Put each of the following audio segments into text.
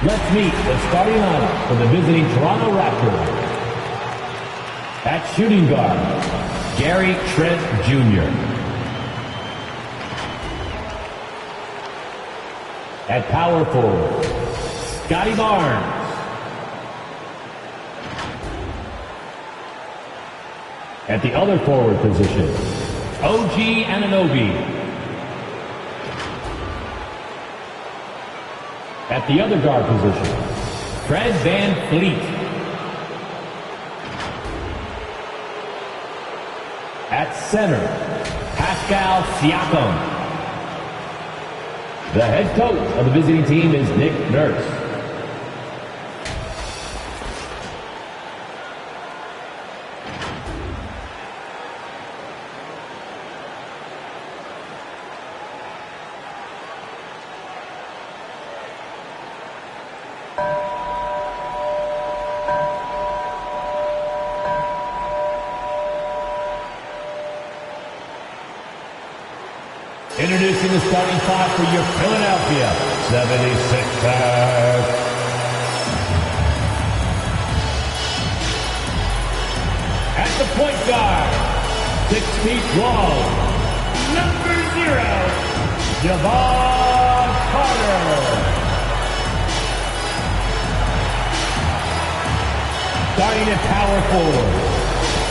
Let's meet the starting lineup for the visiting Toronto Raptors. At shooting guard, Gary Trent Jr. At power forward, Scotty Barnes. At the other forward position, OG Anunoby. At the other guard position, Fred VanVleet. At center, Pascal Siakam. The head coach of the visiting team is Nick Nurse. Introducing the starting five for your Philadelphia 76ers. At the point guard, 6 feet long, number 0, Jevon Carter. Starting at power forward,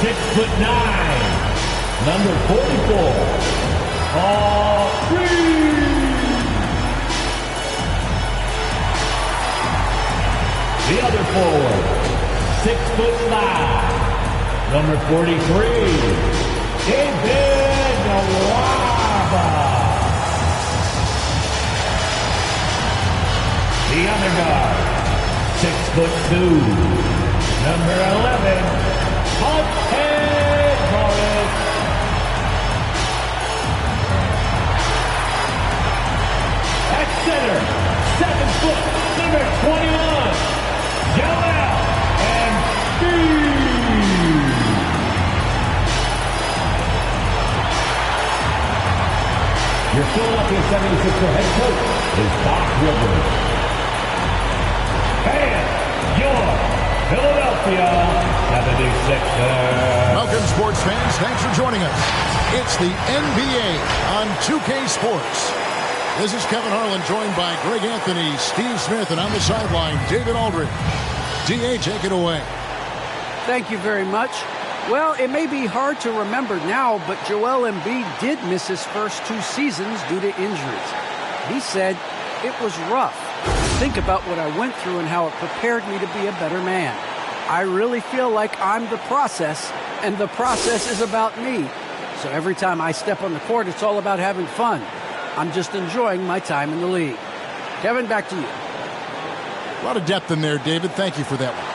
6'9", number 44. All three. The other forward, 6'5", number 43, David Nwaba. The other guard, 6'2", number 11, Monte Morris. Center, 7 foot, number 21, Joel Embiid. Your Philadelphia 76er head coach is Doc Rivers. And your Philadelphia 76ers. Welcome, sports fans. Thanks for joining us. It's the NBA on 2K Sports. This is Kevin Harlan, joined by Greg Anthony, Steve Smith, and on the sideline, David Aldridge. D.A., take it away. Thank you very much. Well, it may be hard to remember now, but Joel Embiid did miss his first 2 seasons due to injuries. He said, "It was rough. Think about what I went through and how it prepared me to be a better man. I really feel like I'm the process, and the process is about me. So every time I step on the court, it's all about having fun. I'm just enjoying my time in the league." Kevin, back to you. A lot of depth in there, David. Thank you for that one.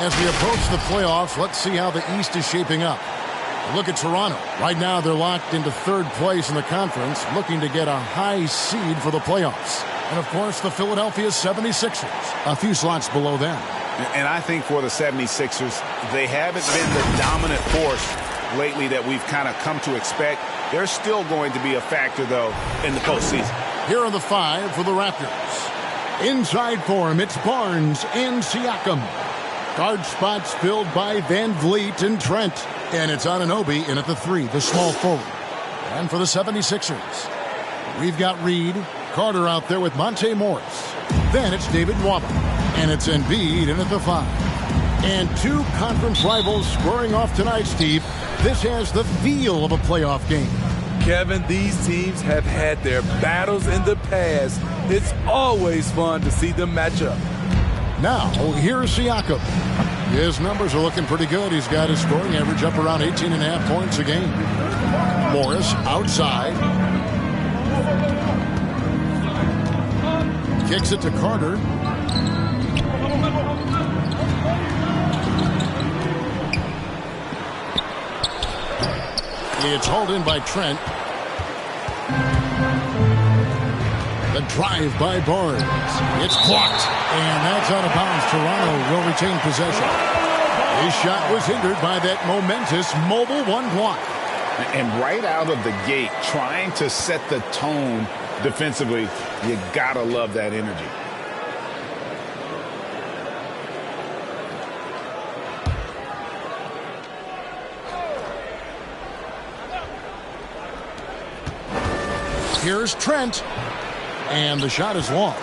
As we approach the playoffs, let's see how the East is shaping up. Look at Toronto. Right now, they're locked into 3rd place in the conference, looking to get a high seed for the playoffs. And, of course, the Philadelphia 76ers, a few slots below them. And I think for the 76ers, they haven't been the dominant force lately that we've kind of come to expect. They're still going to be a factor, though, in the postseason. Here are the 5 for the Raptors. Inside for him, it's Barnes and Siakam. Guard spots filled by Van Vliet and Trent. And it's Anunoby in at the 3, the small forward. And for the 76ers, we've got Reed, Carter out there with Monte Morris. Then it's David Nwaba. And it's Embiid in at the 5. And two conference rivals squaring off tonight, Steve. This has the feel of a playoff game. Kevin, these teams have had their battles in the past. It's always fun to see them match up. Now, here's Siakam. His numbers are looking pretty good. He's got his scoring average up around 18.5 points a game. Morris outside. Kicks it to Carter. It's hauled in by Trent. The drive by Barnes. It's blocked. And that's out of bounds. Toronto will retain possession. His shot was hindered by that momentous mobile one block. And right out of the gate, trying to set the tone defensively, you gotta love that energy. Here's Trent. And the shot is long.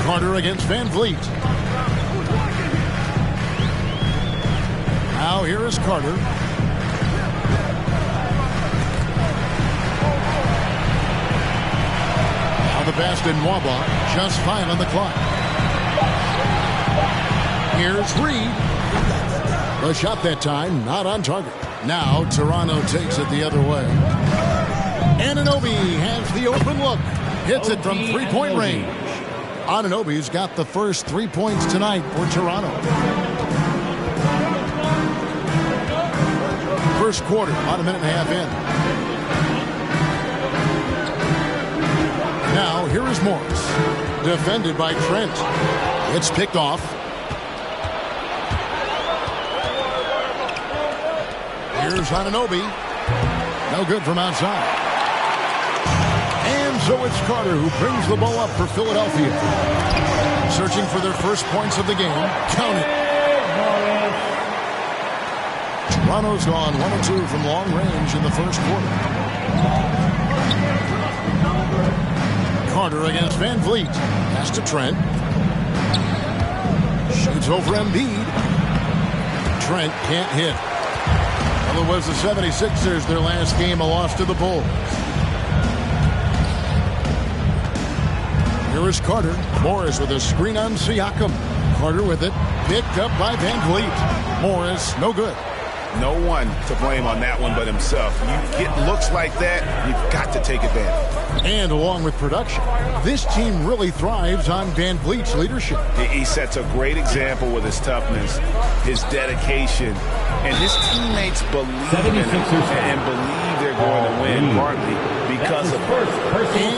Carter against Van Vliet. Now here is Carter. Now the pass to Nwaba. Just 5 on the clock. Here's Reed. The shot that time not on target. Now Toronto takes it the other way. Anunoby has the open look. Hits it from three-point range. Anunoby's got the first 3 points tonight for Toronto. First quarter, about a minute and a half in. Now, here is Morris. Defended by Trent. It's picked off. Here's Anunoby. No good from outside. And so it's Carter who brings the ball up for Philadelphia. Searching for their first points of the game. Count it. Toronto's gone 1 of 2 from long range in the first quarter. Carter against Van Vliet. Pass to Trent. Shoots over Embiid. Trent can't hit. Well, it was the 76ers, their last game, a loss to the Bulls. Here is Carter. Morris with a screen on Siakam. Carter with it. Picked up by Van Vliet. Morris, no good. No one to blame on that one but himself. You get looks like that, you've got to take advantage. And along with production, this team really thrives on Van Vliet's leadership. He sets a great example with his toughness, his dedication, and his teammates believe in him and believe they're going to win, partly because of him.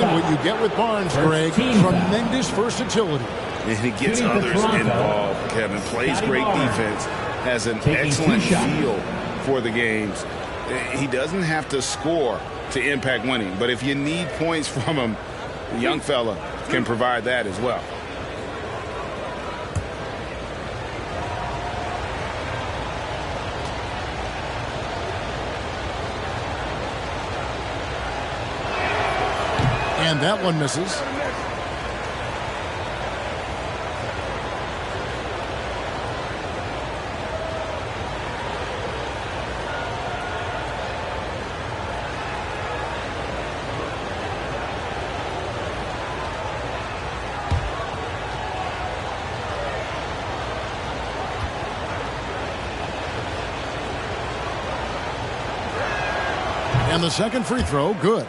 And what you get with Barnes, Greg, tremendous versatility. And he gets others involved, Kevin. Plays great defense. Has an excellent feel for the games. He doesn't have to score to impact winning, but if you need points from him, the young fella can provide that as well. And that one misses. And the second free throw, good.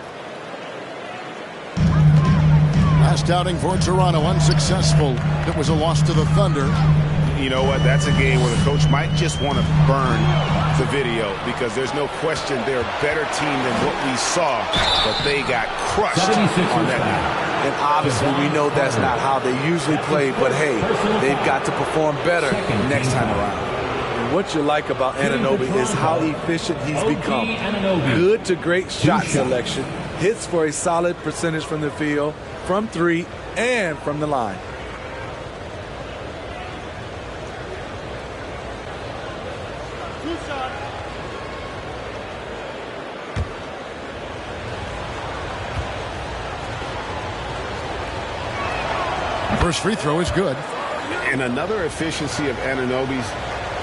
Last outing for Toronto, unsuccessful. It was a loss to the Thunder. You know what? That's a game where the coach might just want to burn the video because there's no question they're a better team than what we saw, but they got crushed on that night. And obviously we know that's not how they usually play, but hey, they've got to perform better next time around. And what you like about Anunoby is how efficient he's become. Good to great shot selection. Hits for a solid percentage from the field, from 3, and from the line. First free throw is good. And another efficiency of Anunoby's,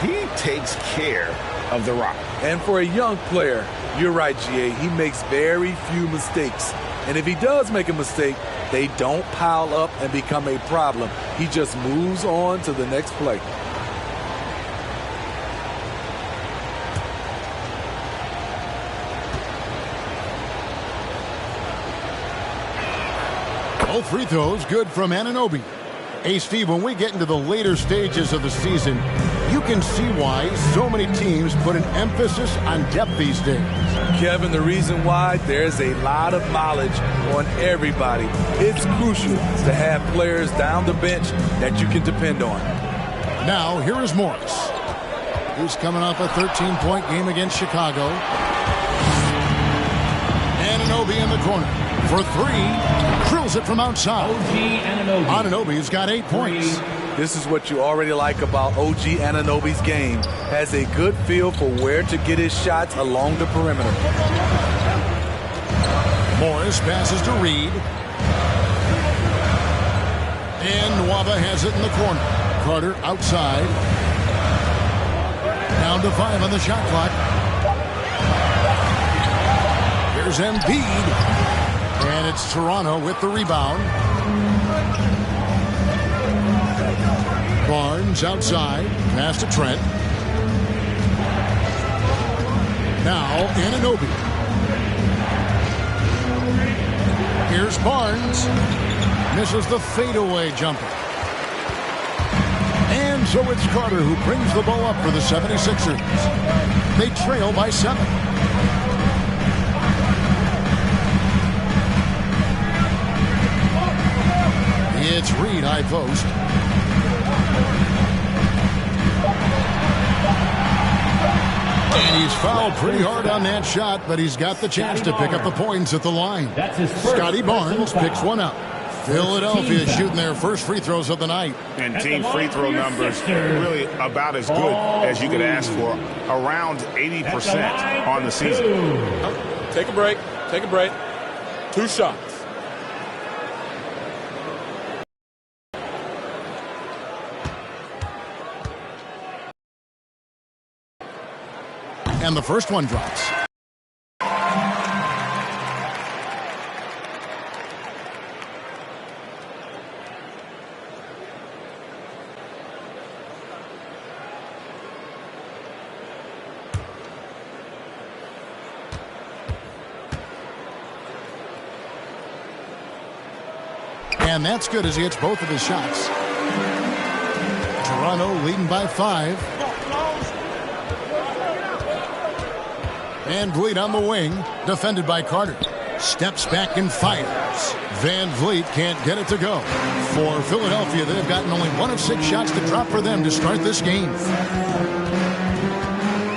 he takes care of the rock. And for a young player, you're right, GA, he makes very few mistakes. And if he does make a mistake, they don't pile up and become a problem. He just moves on to the next play. Both free throws good from Anunoby. Hey, Steve, when we get into the later stages of the season, you can see why so many teams put an emphasis on depth these days. Kevin, the reason why, there's a lot of mileage on everybody. It's crucial to have players down the bench that you can depend on. Now, here is Morris. He's coming off a 13-point game against Chicago. Anunoby in the corner for three. Drills it from outside. OG Anunoby. Anunoby's got 8 points. This is what you already like about OG Anunoby's game. Has a good feel for where to get his shots along the perimeter. Morris passes to Reed. And Nwaba has it in the corner. Carter outside. Down to 5 on the shot clock. Here's Embiid. And it's Toronto with the rebound. Barnes outside. Pass to Trent. Now Anunoby. Here's Barnes. Misses the fadeaway jumper. And so it's Carter who brings the ball up for the 76ers. They trail by 7. It's Reed, high post. And he's fouled pretty hard on that shot, but he's got the chance to pick up the points at the line. Scotty Barnes picks one up. Philadelphia shooting their first free throws of the night. And team free throw numbers really about as good as you could ask for. Around 80% on the season. Take a break. Take a break. 2 shots. And the first one drops. And that's good as he hits both of his shots. Toronto leading by 5. Van Vliet on the wing, defended by Carter. Steps back and fires. Van Vliet can't get it to go. For Philadelphia, they've gotten only 1 of 6 shots to drop for them to start this game.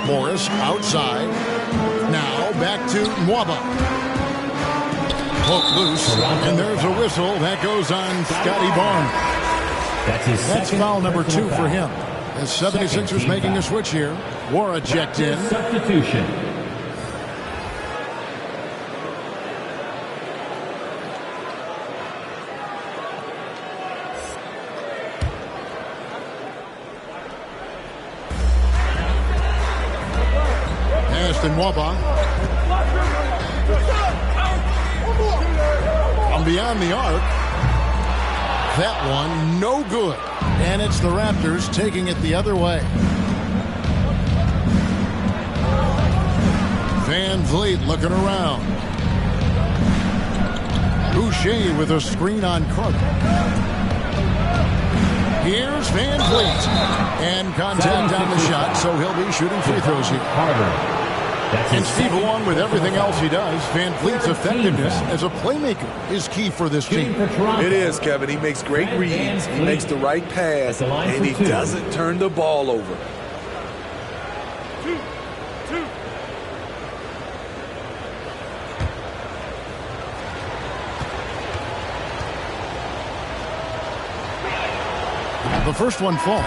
Morris outside. Now back to Nwaba. Poke loose, and there's a whistle. That goes on Scotty Barnes. That's foul number 2 for him. The 76ers making a switch here. Wara checked in. Substitution. Nwaba. From beyond the arc. That one, no good. And it's the Raptors taking it the other way. Van Vliet looking around. Boucher with a screen on Carter. Here's Van Vliet. And contact on the shot, so he'll be shooting free throws here. Carter. And Steve, along with everything else he does, Van Vliet's effectiveness as a playmaker is key for this team. It is, Kevin. He makes great reads. He makes the right pass, and he doesn't turn the ball over. The first one falls.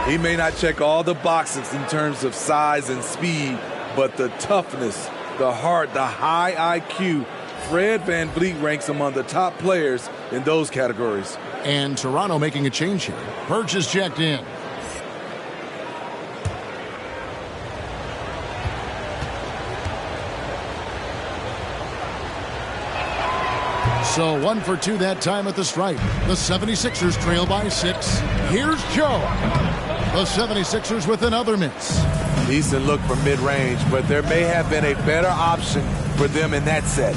He may not check all the boxes in terms of size and speed, but the toughness, the heart, the high IQ Fred VanVleet ranks among the top players in those categories. And Toronto making a change here. Birch is checked in. So 1 for 2 that time at the stripe. The 76ers trail by 6. Here's Joe. The 76ers with another miss. Decent look from mid-range, but there may have been a better option for them in that set.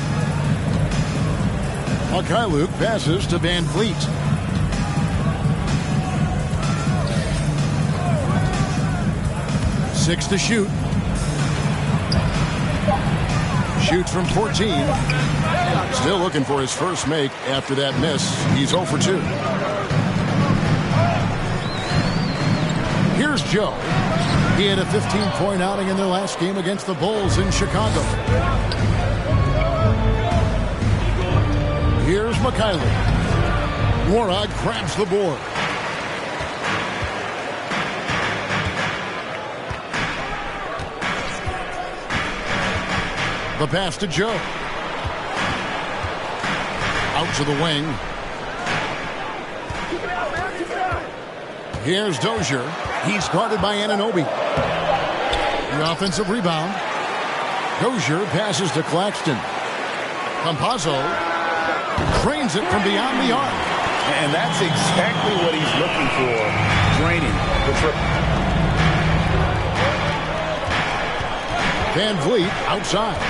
Luke passes to VanVleet. Six to shoot. Shoots from 14. Still looking for his first make after that miss. He's 0 for 2. Here's Joe. He had a 15-point outing in their last game against the Bulls in Chicago. Here's McKinley. Morag grabs the board. The pass to Joe. Out to the wing. Here's Dozier. He's guarded by Anunoby. The offensive rebound. Dozier passes to Claxton. Campazzo trains it from beyond the arc. And that's exactly what he's looking for. Draining the triple. VanVleet outside.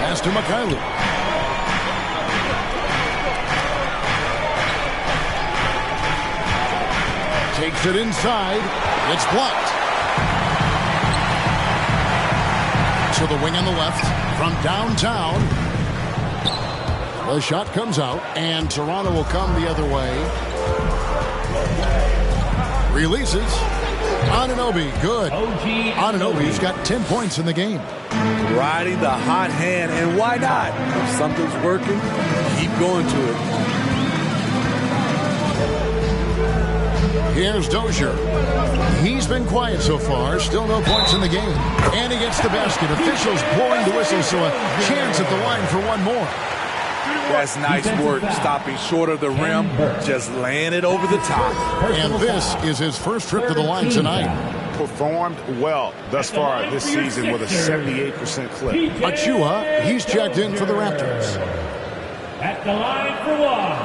Pass to McKinley. Takes it inside. It's blocked. To the wing on the left from downtown. The shot comes out, and Toronto will come the other way. Releases. Anunoby, good. Anunoby's got 10 points in the game. Riding the hot hand, and why not? If something's working, keep going to it. Here's Dozier. He's been quiet so far. Still no points in the game. And he gets the basket. Officials blowing the whistle, so a chance at the line for one more. That's nice work, stopping short of the rim, just laying it over the top. And this is his first trip to the line tonight. Performed well thus far this season with a 78% clip. Achua, he's checked in for the Raptors. At the line for one.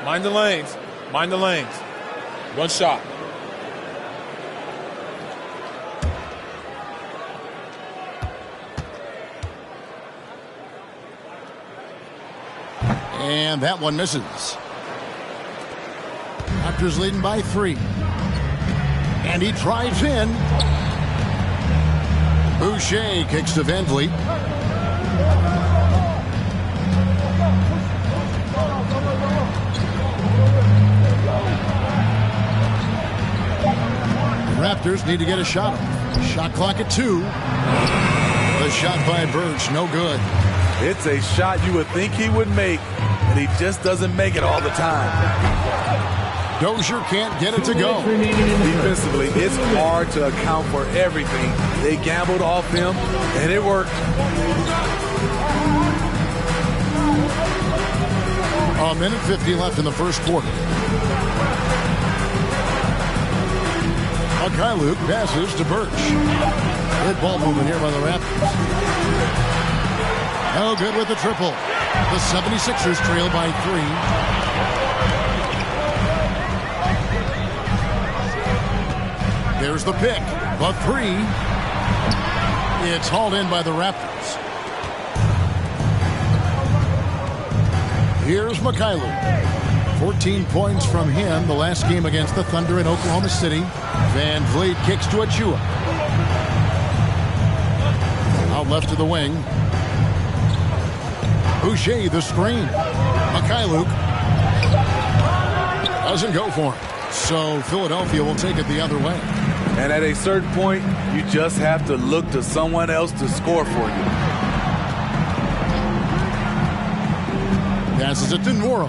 Mind the lanes. Mind the lanes. One shot. And that one misses. Raptors leading by 3. And he drives in. Boucher kicks to VanVleet. The Raptors need to get a shot off. Shot clock at 2. The shot by Birch, no good. It's a shot you would think he would make, and he just doesn't make it all the time. Dozier can't get it to go. Defensively, it's hard to account for everything. They gambled off him, and it worked. A minute 50 left in the first quarter. Luke passes to Birch. Good ball movement here by the Raptors. No good with the triple. The 76ers trail by 3. There's the pick. The 3. It's hauled in by the Raptors. Here's McKinley. 14 points from him the last game against the Thunder in Oklahoma City. VanVleet kicks to Achua. Out left to the wing. Boucher the screen. Luke doesn't go for it. So Philadelphia will take it the other way. And at a certain point, you just have to look to someone else to score for you. Passes it to Nwora.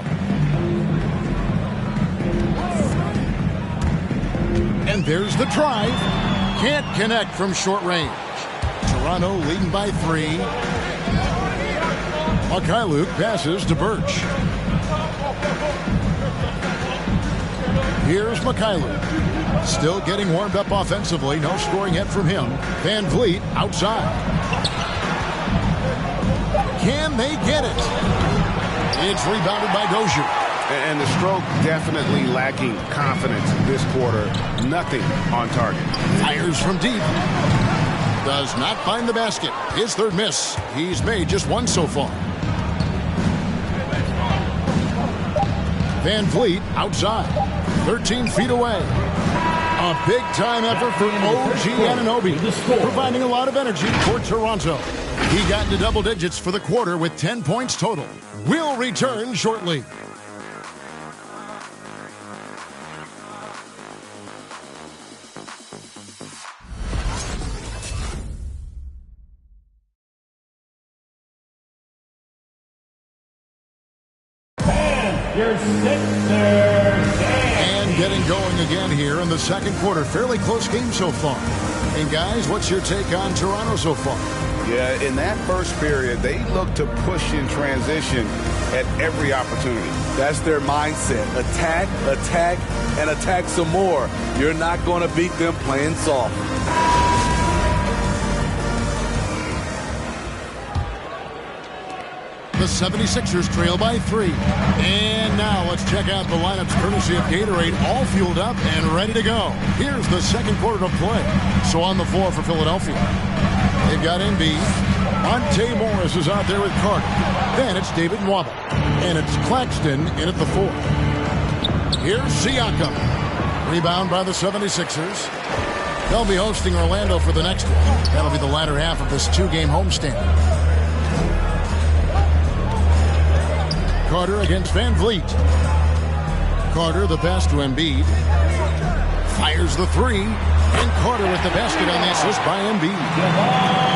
And there's the drive. Can't connect from short range. Toronto leading by 3. Luke passes to Birch. Here's Luke. Still getting warmed up offensively. No scoring yet from him. Van Vliet outside. Can they get it? It's rebounded by Dozier. And the stroke definitely lacking confidence this quarter. Nothing on target. Fires from deep. Does not find the basket. His third miss. He's made just one so far. Van Vliet outside. 13 feet away. A big-time effort for OG Anunoby, providing a lot of energy for Toronto. He got into double digits for the quarter with 10 points total. We'll return shortly. Your Sixers. And getting going again here in the second quarter. Fairly close game so far. And guys, what's your take on Toronto so far? Yeah, in that first period, they look to push in transition at every opportunity. That's their mindset. Attack, attack, and attack some more. You're not going to beat them playing soft. The 76ers trail by 3. And now let's check out the lineups courtesy of Gatorade, all fueled up and ready to go. Here's the second quarter to play. So on the floor for Philadelphia, they've got Embiid. Monte Morris is out there with Carter. Then it's David Nwaba. And it's Claxton in at the 4. Here's Siakam. Rebound by the 76ers. They'll be hosting Orlando for the next one. That'll be the latter half of this two-game homestand. Carter against Van Vliet. Carter the pass to Embiid. Fires the 3. And Carter with the basket on the assist by Embiid.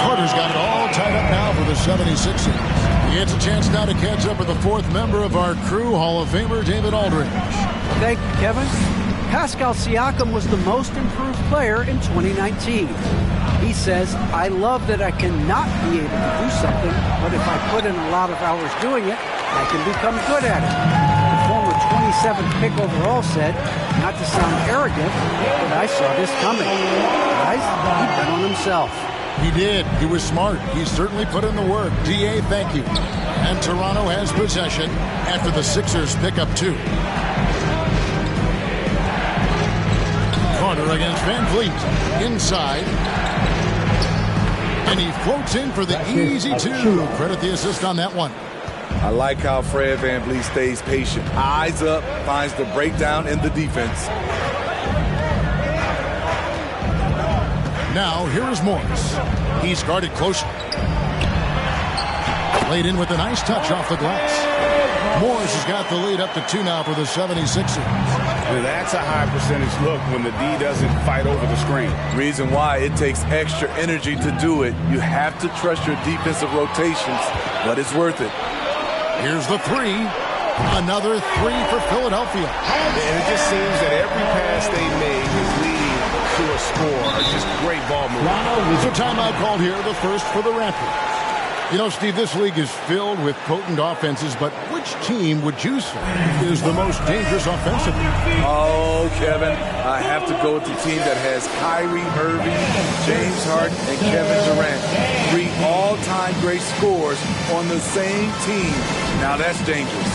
Carter's got it all tied up now for the 76ers. He gets a chance now to catch up with the fourth member of our crew, Hall of Famer David Aldridge. Thank you, Kevin. Pascal Siakam was the most improved player in 2019. He says, I love that I cannot be able to do something, but if I put in a lot of hours doing it, I can become good at it. The former 27th pick overall said, not to sound arrogant, but I saw this coming. Guys, he bet on himself. He did. He was smart. He certainly put in the work. DA, thank you. And Toronto has possession after the Sixers pick up 2. Carter against Van Vliet. Inside. And he floats in for the easy 2. Credit the assist on that one. I like how Fred VanVleet stays patient. Eyes up, finds the breakdown in the defense. Now, here is Morris. He's guarded closely. Laid in with a nice touch off the glass. Morris has got the lead up to 2 now for the 76ers. That's a high percentage look when the D doesn't fight over the screen. Reason why it takes extra energy to do it. You have to trust your defensive rotations, but it's worth it. Here's the 3. Another 3 for Philadelphia. And it just seems that every pass they make is leading to a score. Just great ball movement. So timeout called here, the first for the Raptors. You know, Steve, this league is filled with potent offenses, but which team would you say is the most dangerous offensively? Oh, Kevin, I have to go with the team that has Kyrie Irving, James Harden, and Kevin Durant. 3 all-time great scorers on the same team. Now that's dangerous.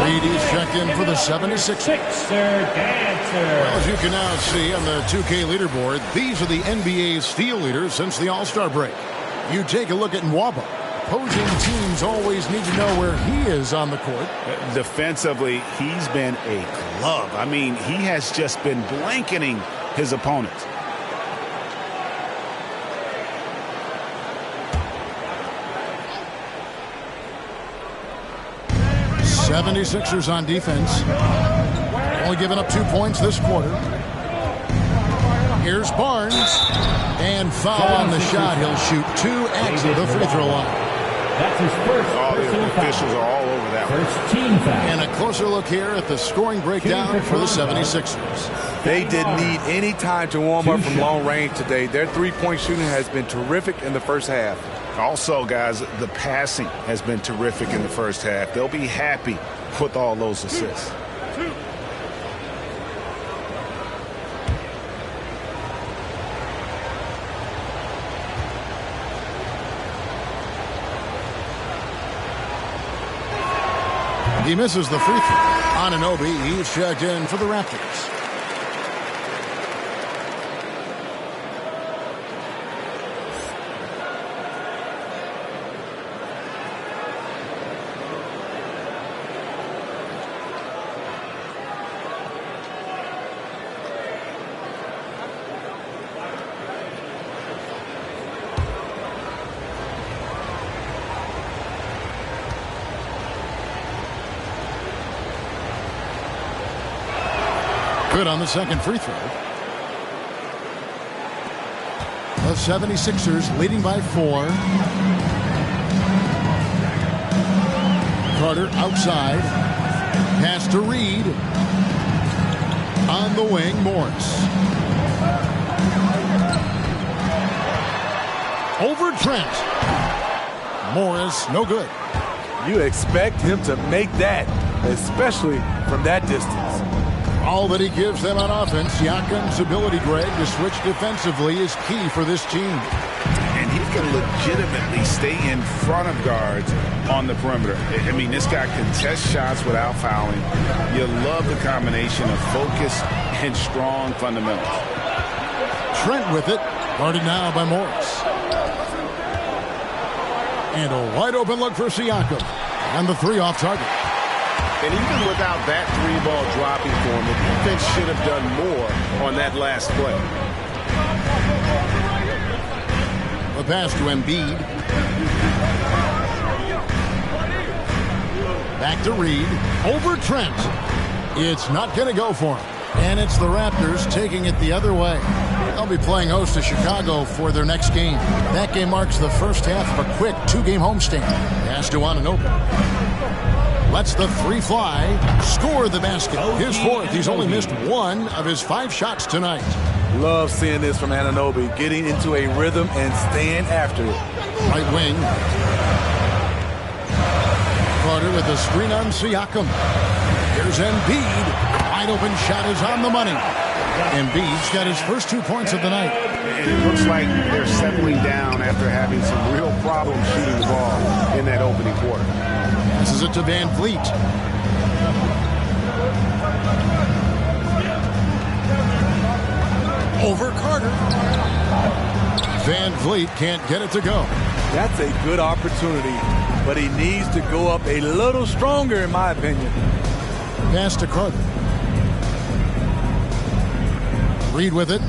Reed is checked in for the 76ers. Well, as you can now see on the 2K leaderboard, these are the NBA's steal leaders since the All-Star break. You take a look at Nwaba. Opposing teams always need to know where he is on the court. Defensively, he's been a glove. I mean, he has just been blanketing his opponents. 76ers on defense. Only giving up 2 points this quarter. Here's Barnes. And foul on the shot. He'll shoot 2 at the free throw line. That's his first The officials are all over that one. First team foul. And a closer look here at the scoring breakdown for the 76ers. They didn't need any time to warm up from long range today. Their three-point shooting has been terrific in the first half. Also, guys, the passing has been terrific in the first half. They'll be happy with all those assists. He misses the free throw. Anunoby, he's checked in for the Raptors. Good on the second free throw. The 76ers leading by 4. Carter outside. Pass to Reed. On the wing, Morris. Over Trent. Morris, no good. You expect him to make that, especially from that distance. All that he gives them on offense, Siakam's ability, Greg, to switch defensively is key for this team. And he can legitimately stay in front of guards on the perimeter. I mean, this guy contests shots without fouling. You love the combination of focus and strong fundamentals. Trent with it, guarded now by Morris. And a wide open look for Siakam. And the 3 off target. And even without that 3-ball dropping for him, the defense should have done more on that last play. The pass to Embiid. Back to Reed. Over Trent. It's not going to go for him. And it's the Raptors taking it the other way. They'll be playing host to Chicago for their next game. That game marks the first half of a quick 2-game homestand. Pass to Anunoby. Lets the 3 fly. Score the basket. His 4th. He's only missed 1 of his 5 shots tonight. Love seeing this from Anunoby, getting into a rhythm and staying after it. Right wing. Carter with a screen on Siakam. Here's Embiid. Wide open shot is on the money. Embiid's got his first 2 points of the night. And it looks like they're settling down after having some real problems shooting the ball in that opening quarter. Passes it to Van Vliet. Over Carter. Van Vliet can't get it to go. That's a good opportunity, but he needs to go up a little stronger, in my opinion. Pass to Carter. Reed with it.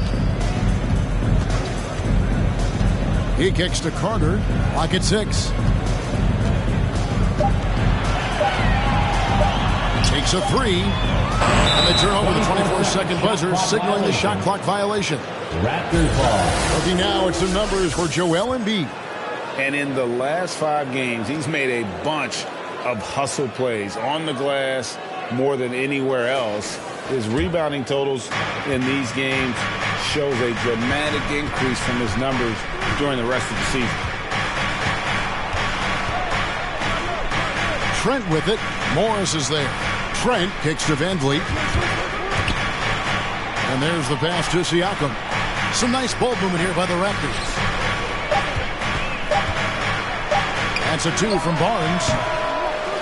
He kicks to Carter. Lock at 6. Takes a 3. And they turn over the 24-second buzzer, signaling the shot clock violation. Raptors ball. Looking now at some numbers for Joel Embiid. And in the last 5 games, he's made a bunch of hustle plays on the glass more than anywhere else. His rebounding totals in these games shows a dramatic increase from his numbers during the rest of the season. Trent with it. Morris is there. Trent kicks to Van Vliet. And there's the pass to Siakam. Some nice ball movement here by the Raptors. That's a 2 from Barnes.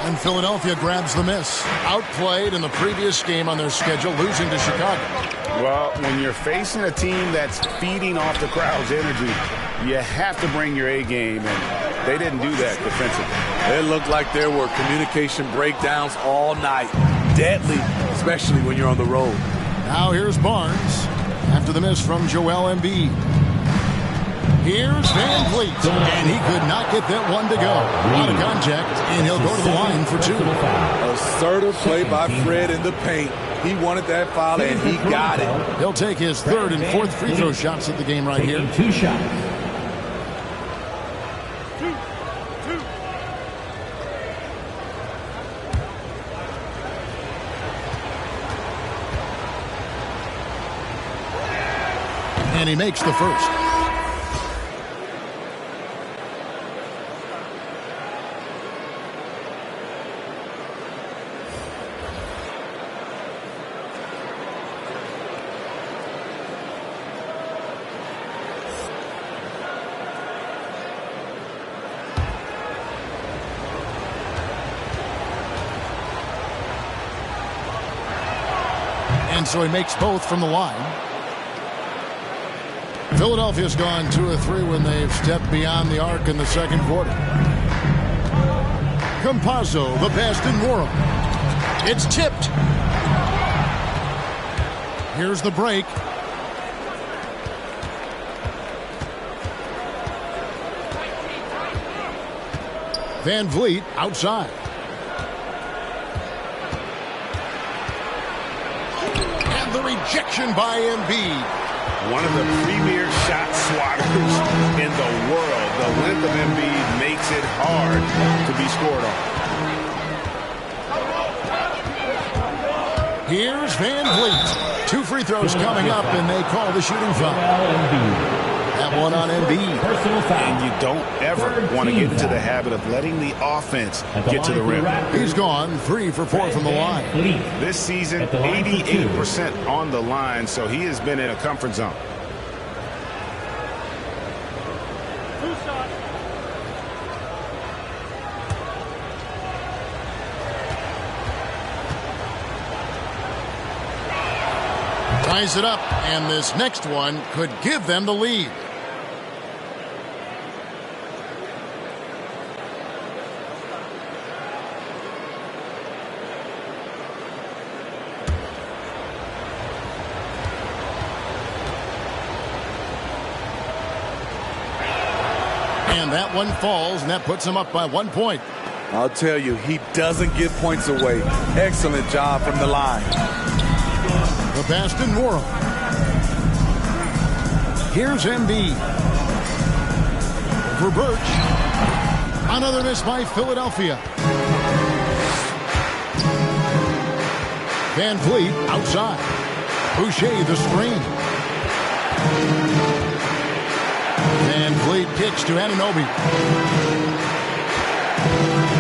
And Philadelphia grabs the miss. Outplayed in the previous game on their schedule, losing to Chicago. Well, when you're facing a team that's feeding off the crowd's energy, you have to bring your A game, and they didn't do that defensively. It looked like there were communication breakdowns all night. Deadly, especially when you're on the road. Now here's Barnes after the miss from Joel Embiid. Here's Van Vliet, and he could not get that one to go. Out of contact, and he'll go to the line for two. Assertive play by Fred in the paint. He wanted that foul, and he got it. He'll take his third and fourth free throw shots at the game right here. 2 shots. And he makes the first. And so he makes both from the line. Philadelphia's gone 2 of 3 when they've stepped beyond the arc in the second quarter. Campazzo, the best in world. It's tipped. Here's the break. Van Vliet outside. And the rejection by Embiid. One of the premier shot swatters in the world. The length of Embiid makes it hard to be scored on. Here's Van Vliet. 2 free throws coming up, and they call the shooting foul. That one on Embiid. Personal foul. And you don't ever want to get into the habit of letting the offense get to the rim. He's gone 3 for 4 from the line. This season, 88% on the line, so he has been in a comfort zone. Ties it up, and this next one could give them the lead. And that one falls, and that puts him up by 1 point. I'll tell you, he doesn't give points away. Excellent job from the line. The best in world. Here's Embiid. For Birch. Another miss by Philadelphia. Van Vliet outside. Boucher the screen. Van Vliet kicks to Anunoby.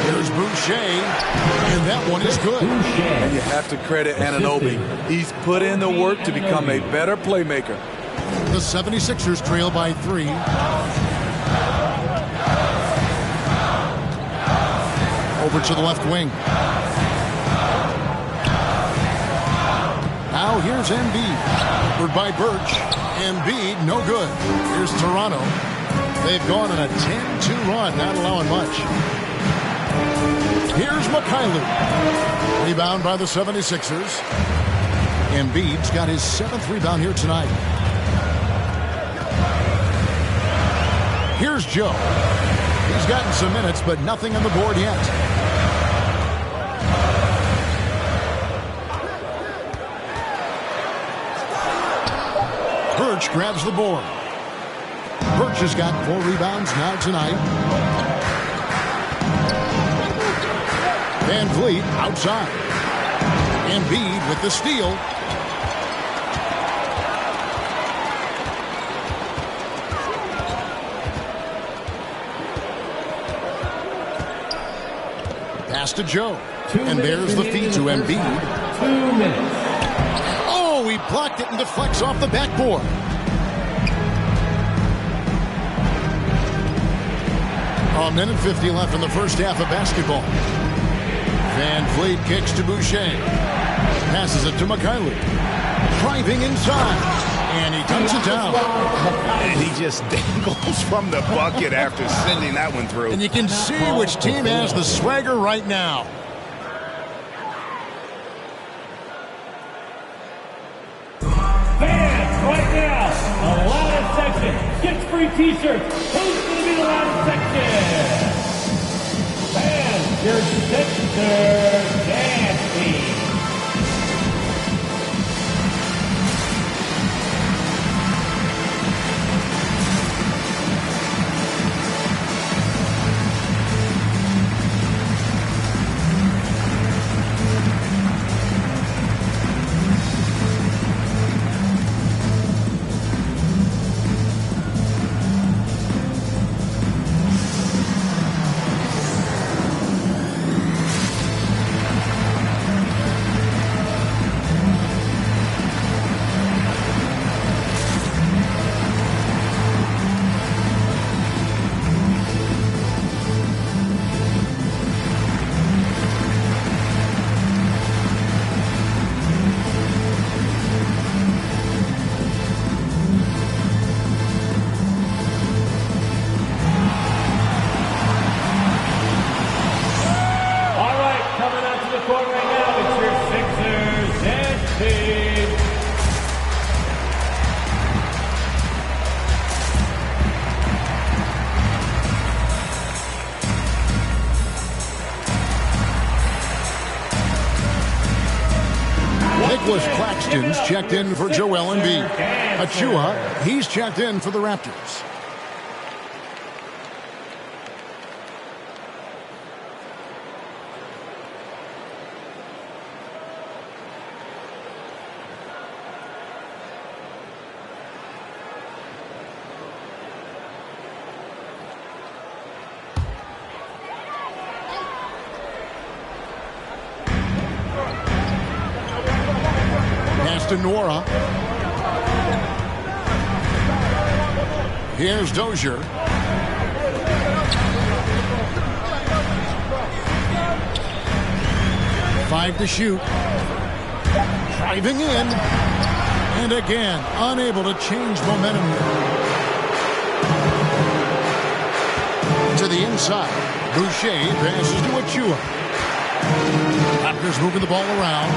Here's Boucher, and that one is good. And you have to credit Anunoby. He's put in the work to become a better playmaker. The 76ers trail by 3. Over to the left wing. Now here's Embiid. Forward by Birch. Embiid, no good. Here's Toronto. They've gone on a 10-2 run, not allowing much. Here's Mikhailuk. Rebound by the 76ers. Embiid's got his 7th rebound here tonight. Here's Joe. He's gotten some minutes, but nothing on the board yet. Birch grabs the board. Birch has got 4 rebounds now tonight. Van Vliet outside. Embiid with the steal. Pass to Joe. And there's the feed to Embiid. 2 minutes. Oh, he blocked it and deflects off the backboard. A minute 50 left in the first half of basketball. Van Vliet kicks to Boucher. Passes it to McKinley. Driving inside. And he dunks it down. And he just dangles from the bucket after sending that one through. And you can see which team has the swagger right now. Fans, right now, the loudest section gets free t-shirts. Who's going to be the loudest section? Fans, your Sixers dance team. Claxton's checked in for Joel Embiid. Achua, he's checked in for the Raptors. To Nora. Here's Dozier. Five to shoot. Driving in. And again, unable to change momentum. To the inside. Boucher passes to Achua. Raptors moving the ball around.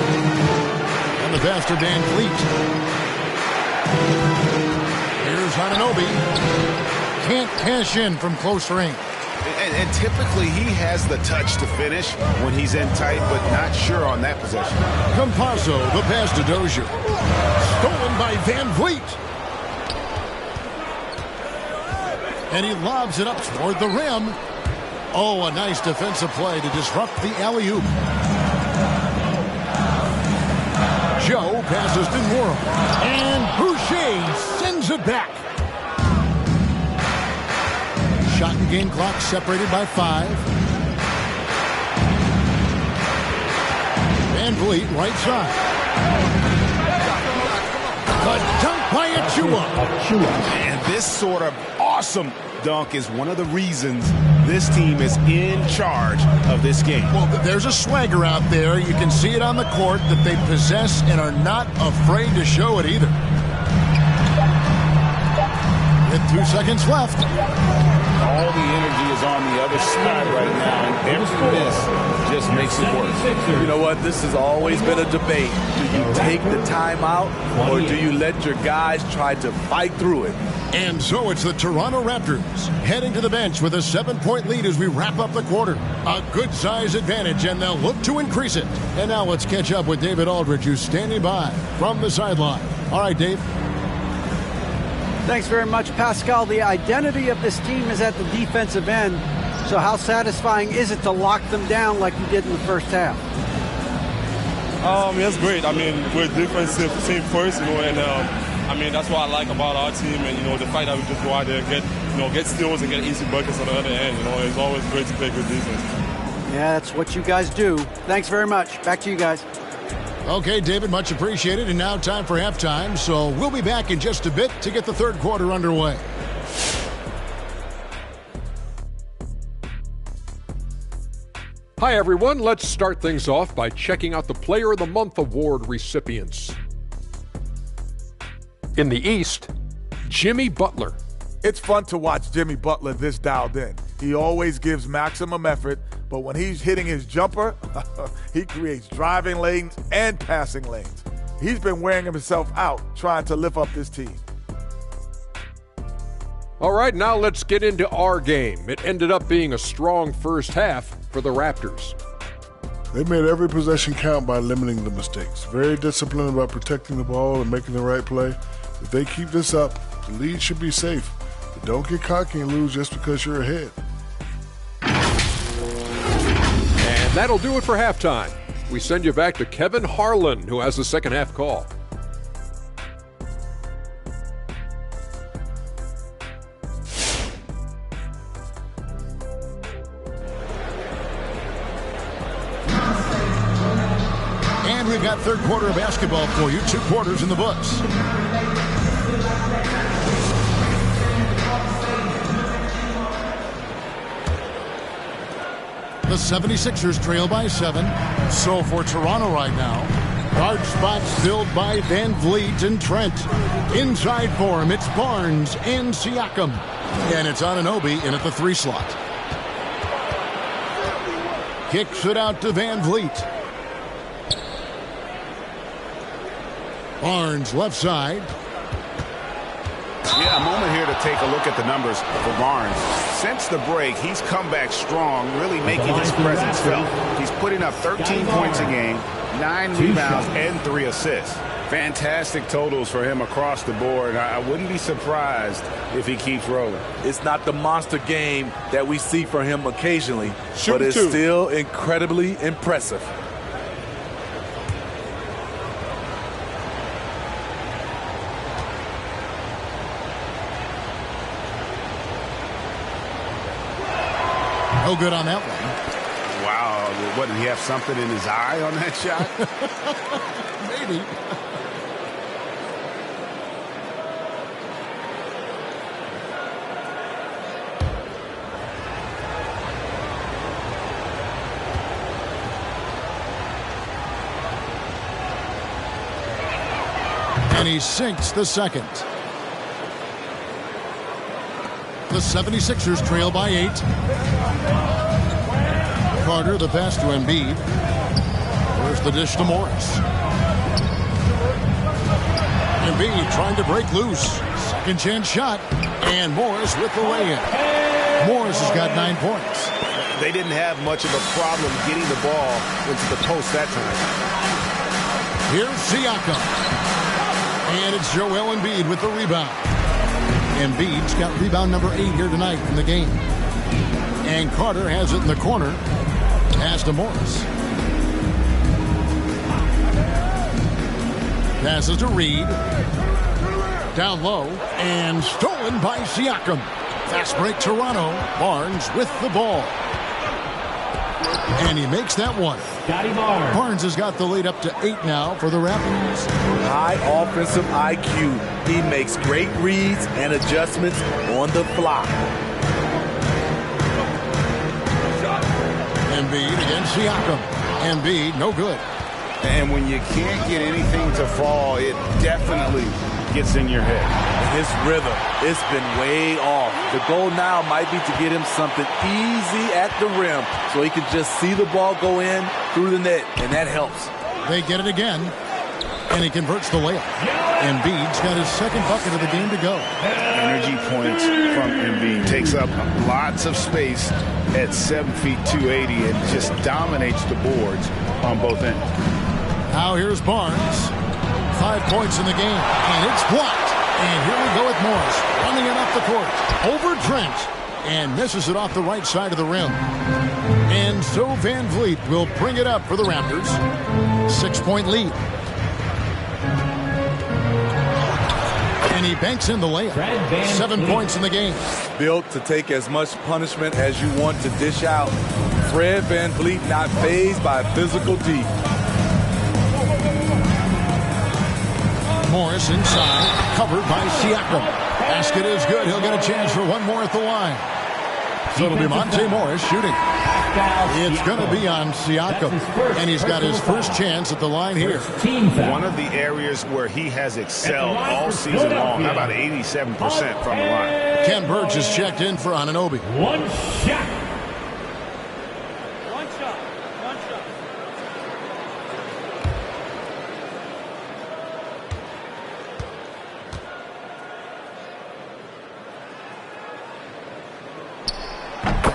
The faster Van Vliet. Here's Anunoby. Can't cash in from close range. And typically he has the touch to finish when he's in tight, but not sure on that possession. Campazzo, the pass to Dozier. Stolen by Van Vliet. And he lobs it up toward the rim. Oh, a nice defensive play to disrupt the alley-oop. Joe passes to Nora. And Boucher sends it back. Shot and game clock separated by 5. Van Vliet right side. The dunk by Achua. And this sort of awesome dunk is one of the reasons this team is in charge of this game. Well, there's a swagger out there. You can see it on the court that they possess and are not afraid to show it either. With 2 seconds left. All the energy is on the other side right now, and every miss just makes it worse. You know what? This has always been a debate. Do you take the timeout, or do you let your guys try to fight through it? And so it's the Toronto Raptors heading to the bench with a 7-point lead as we wrap up the quarter. A good size advantage, and they'll look to increase it. And now let's catch up with David Aldridge, who's standing by from the sideline. All right, Dave. Thanks very much, Pascal. The identity of this team is at the defensive end. So how satisfying is it to lock them down like you did in the first half? It's great. I mean, we're a defensive team first, and I mean, that's what I like about our team, and the fact that we just go out there and get steals and get easy buckets on the other end. It's always great to play good defense. Yeah, that's what you guys do. Thanks very much. Back to you guys. Okay, David, much appreciated. And now time for halftime. So we'll be back in just a bit to get the third quarter underway. Hi, everyone. Let's start things off by checking out the Player of the Month award recipients. In the East, Jimmy Butler. It's fun to watch Jimmy Butler this dialed in. He always gives maximum effort, but when he's hitting his jumper, he creates driving lanes and passing lanes. He's been wearing himself out trying to lift up this team. All right, now let's get into our game. It ended up being a strong first half for the Raptors. They made every possession count by limiting the mistakes. Very disciplined about protecting the ball and making the right play. If they keep this up, the lead should be safe. But don't get cocky and lose just because you're ahead. And that'll do it for halftime. We send you back to Kevin Harlan, who has the second half call. And we've got third quarter of basketball for you. 2 quarters in the books. The 76ers trail by 7. So for Toronto right now, guard spots filled by Van Vliet and Trent. Inside for him, it's Barnes and Siakam. And it's Anunoby in at the 3 slot. Kicks it out to Van Vliet. Barnes left side. Yeah, a moment here to take a look at the numbers for Barnes. Since the break, he's come back strong, really making his presence felt. He's putting up 13 points a game, 9 rebounds, and 3 assists. Fantastic totals for him across the board. I wouldn't be surprised if he keeps rolling. It's not the monster game that we see from him occasionally, Shoot but it's 2. still incredibly impressive. No good on that one. Wow, what, did he have something in his eye on that shot? Maybe. And he sinks the second. The 76ers trail by 8. Carter, the pass to Embiid. There's the dish to Morris. Embiid trying to break loose. Second chance shot. And Morris with the lay-in. Morris has got 9 points. They didn't have much of a problem getting the ball into the post that time. Here's Siakam. And it's Joel Embiid with the rebound. Embiid's got rebound number 8 here tonight in the game. And Carter has it in the corner. Pass to Morris. Passes to Reed. Down low. And stolen by Siakam. Fast break Toronto. Barnes with the ball. And he makes that one. Barnes has got the lead up to 8 now for the Raptors. High offensive IQ. He makes great reads and adjustments on the fly. Embiid against Siakam. Embiid, no good. And when you can't get anything to fall, it definitely gets in your head. His rhythm, it's been way off. The goal now might be to get him something easy at the rim so he can just see the ball go in through the net, and that helps. They get it again, and he converts the layup. Embiid's got his second bucket of the game to go. Energy points from Embiid. Takes up lots of space at 7 feet 280 and just dominates the boards on both ends. Now here's Barnes. 5 points in the game, and it's blocked. And here we go with Morris, running it up the court, over Trent, and misses it off the right side of the rim. And so Van Vliet will bring it up for the Raptors. 6-point lead. And he banks in the layup. 7 points in the game. Built to take as much punishment as you want to dish out. Fred Van Vliet not fazed by physical D. Morris inside, covered by Siakam. Basket is good. He'll get a chance for one more at the line. So it'll be Monte Morris shooting. It's going to be on Siakam, and he's got his first chance at the line here. One of the areas where he has excelled all season long. How about 87% from the line? Ken Burge is checked in for Anunoby. One shot.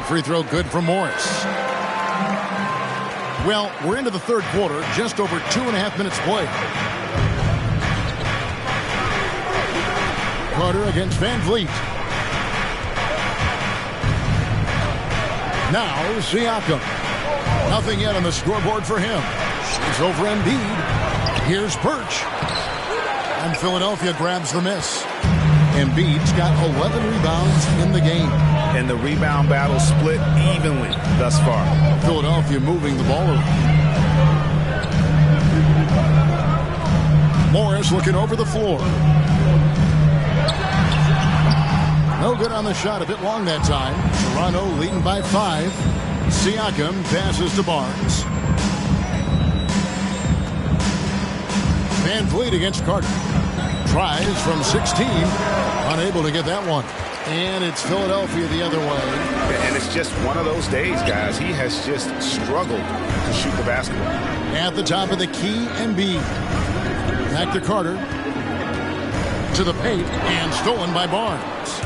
Free throw good for Morris. Well, we're into the third quarter, just over 2.5 minutes played. Carter against Van Vliet. Now Siakam. Nothing yet on the scoreboard for him. It's over Embiid. Here's Birch. And Philadelphia grabs the miss. Embiid's got 11 rebounds in the game. And the rebound battle split evenly thus far. Philadelphia moving the ball around. Morris looking over the floor. No good on the shot, a bit long that time. Toronto leading by 5. Siakam passes to Barnes. Van Vliet against Carter. Tries from 16. Unable to get that one. And it's Philadelphia the other way. And it's just one of those days, guys. He has just struggled to shoot the basketball. At the top of the key, Embiid. Back to Carter. To the paint, and stolen by Barnes.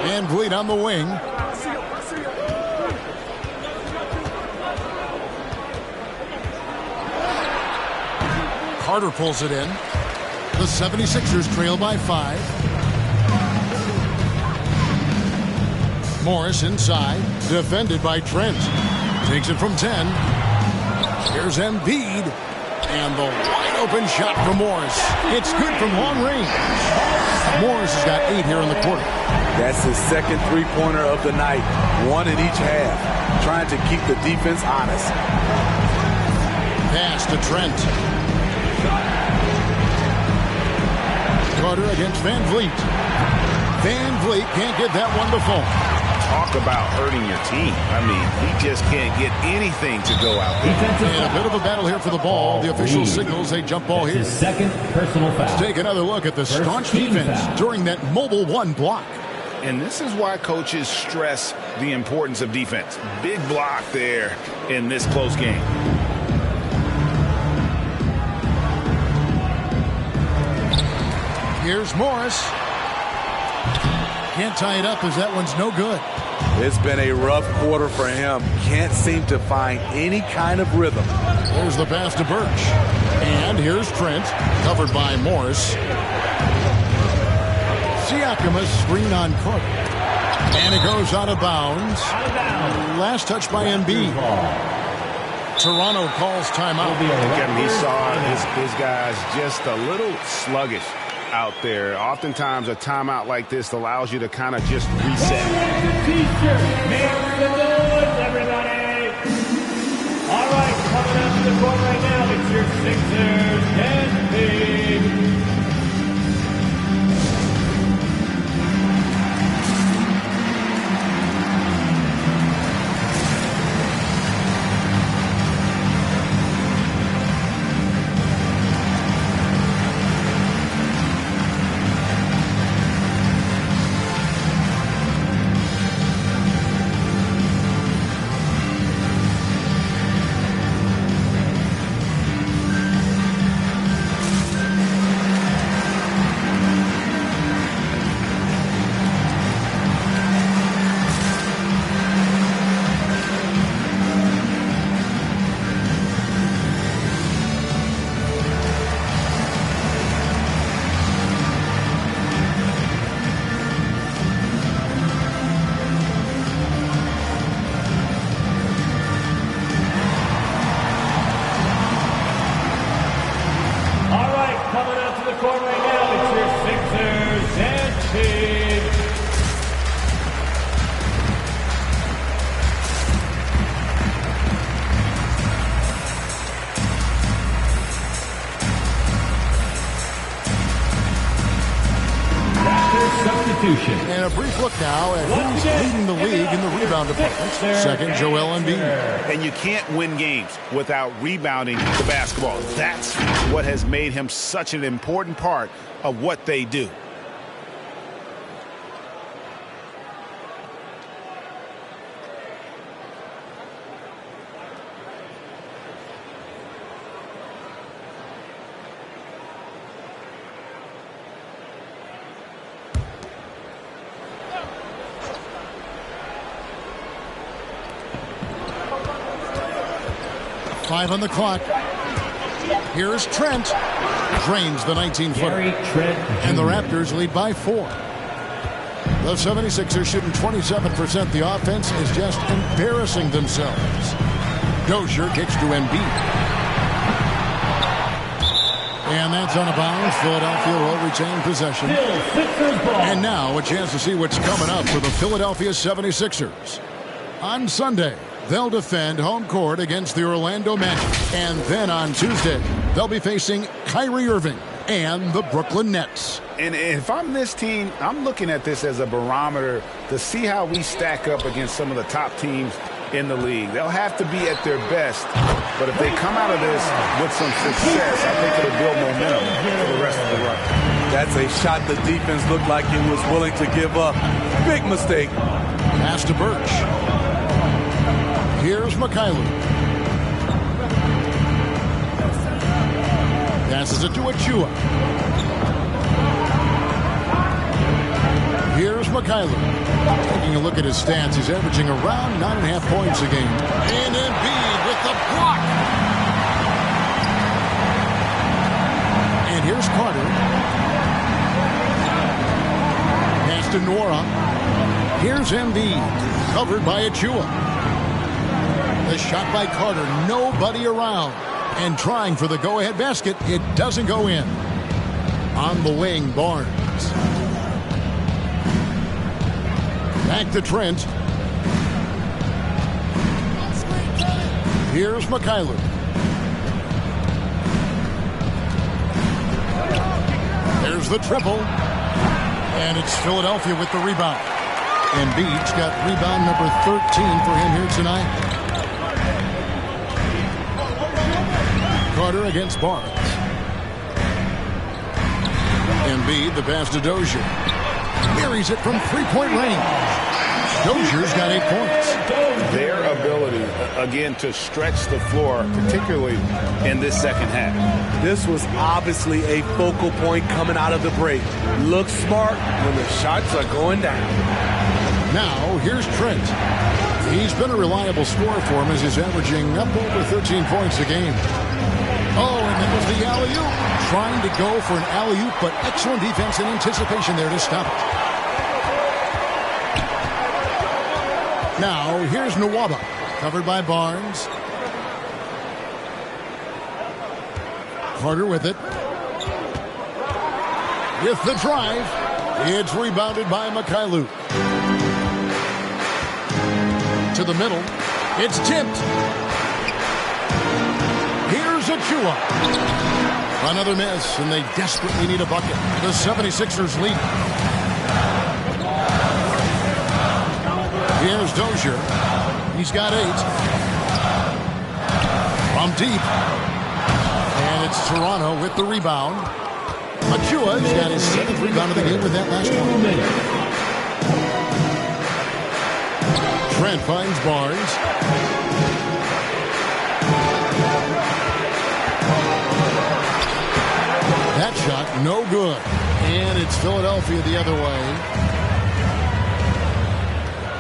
Van Vliet on the wing. Carter pulls it in. The 76ers trail by 5. Morris inside, defended by Trent. Takes it from 10. Here's Embiid. And the wide open shot from Morris. It's good from long range. Morris has got 8 here in the quarter. That's his second three-pointer of the night. 1 in each half. Trying to keep the defense honest. Pass to Trent. Carter against Van Vliet. Van Vliet can't get that one to fall. Talk about hurting your team. I mean, he just can't get anything to go out there. And a bit of a battle here for the ball. The official signals a jump ball here. His second personal foul. Let's take another look at the staunch defense during that mobile 1 block. And this is why coaches stress the importance of defense. Big block there in this close game. Here's Morris. Can't tie it up as that one's no good. It's been a rough quarter for him. Can't seem to find any kind of rhythm. There's the pass to Birch. And here's Trent, covered by Morris. Siakam a screen on Carter. And it goes out of bounds. Last touch by Embiid. Toronto calls timeout. Again, he saw his guys just a little sluggish out there. Oftentimes a timeout like this allows you to kind of just reset. T-shirt, make the noise, everybody. All right, coming up to the court right now, it's your Sixers and Big. substitution. And a brief look now at who's leading the league in the rebound department. Second, Joel Embiid. And you can't win games without rebounding the basketball. That's what has made him such an important part of what they do. Five on the clock. Here's Trent. Drains the 19-footer. And the Raptors lead by 4. The 76ers shooting 27%. The offense is just embarrassing themselves. Dozier kicks to Embiid. And that's on a bounce. Philadelphia will retain possession. And now a chance to see what's coming up for the Philadelphia 76ers. On Sunday, they'll defend home court against the Orlando Magic. And then on Tuesday, they'll be facing Kyrie Irving and the Brooklyn Nets. And if I'm this team, I'm looking at this as a barometer to see how we stack up against some of the top teams in the league. They'll have to be at their best. But if they come out of this with some success, I think it'll build momentum for the rest of the run. That's a shot the defense looked like it was willing to give up. Big mistake. Pass to Birch. Here's Mikhailuk. Passes it to Achua. Here's Mikhailuk. Taking a look at his stats, he's averaging around 9.5 points a game. And Embiid with the block. And here's Carter. Pass to Nora. Here's Embiid. Covered by Achua. The shot by Carter, nobody around. And trying for the go-ahead basket, it doesn't go in. On the wing, Barnes. Back to Trent. Here's Mikhailuk. There's the triple. And it's Philadelphia with the rebound. Embiid's got rebound number 13 for him here tonight. Carter against Barnes. Embiid, the pass to Dozier. Buries it from three-point range. Dozier's got 8 points. Their ability, again, to stretch the floor, particularly in this second half. This was obviously a focal point coming out of the break. Looks smart when the shots are going down. Now, here's Trent. He's been a reliable scorer for him as he's averaging up over 13 points a game. Oh, and that was the alley-oop. Trying to go for an alley-oop, but excellent defense and anticipation there to stop it. Now, here's Nwaba. Covered by Barnes. Carter with it. With the drive. It's rebounded by Mikhailuk. To the middle. It's tipped. Here's Achua. Another miss, and they desperately need a bucket. The 76ers lead. Here's Dozier. He's got 8. From deep. And it's Toronto with the rebound. Achua's got his 7th rebound of the game with that last one. Trent finds Barnes. That shot, no good. And it's Philadelphia the other way.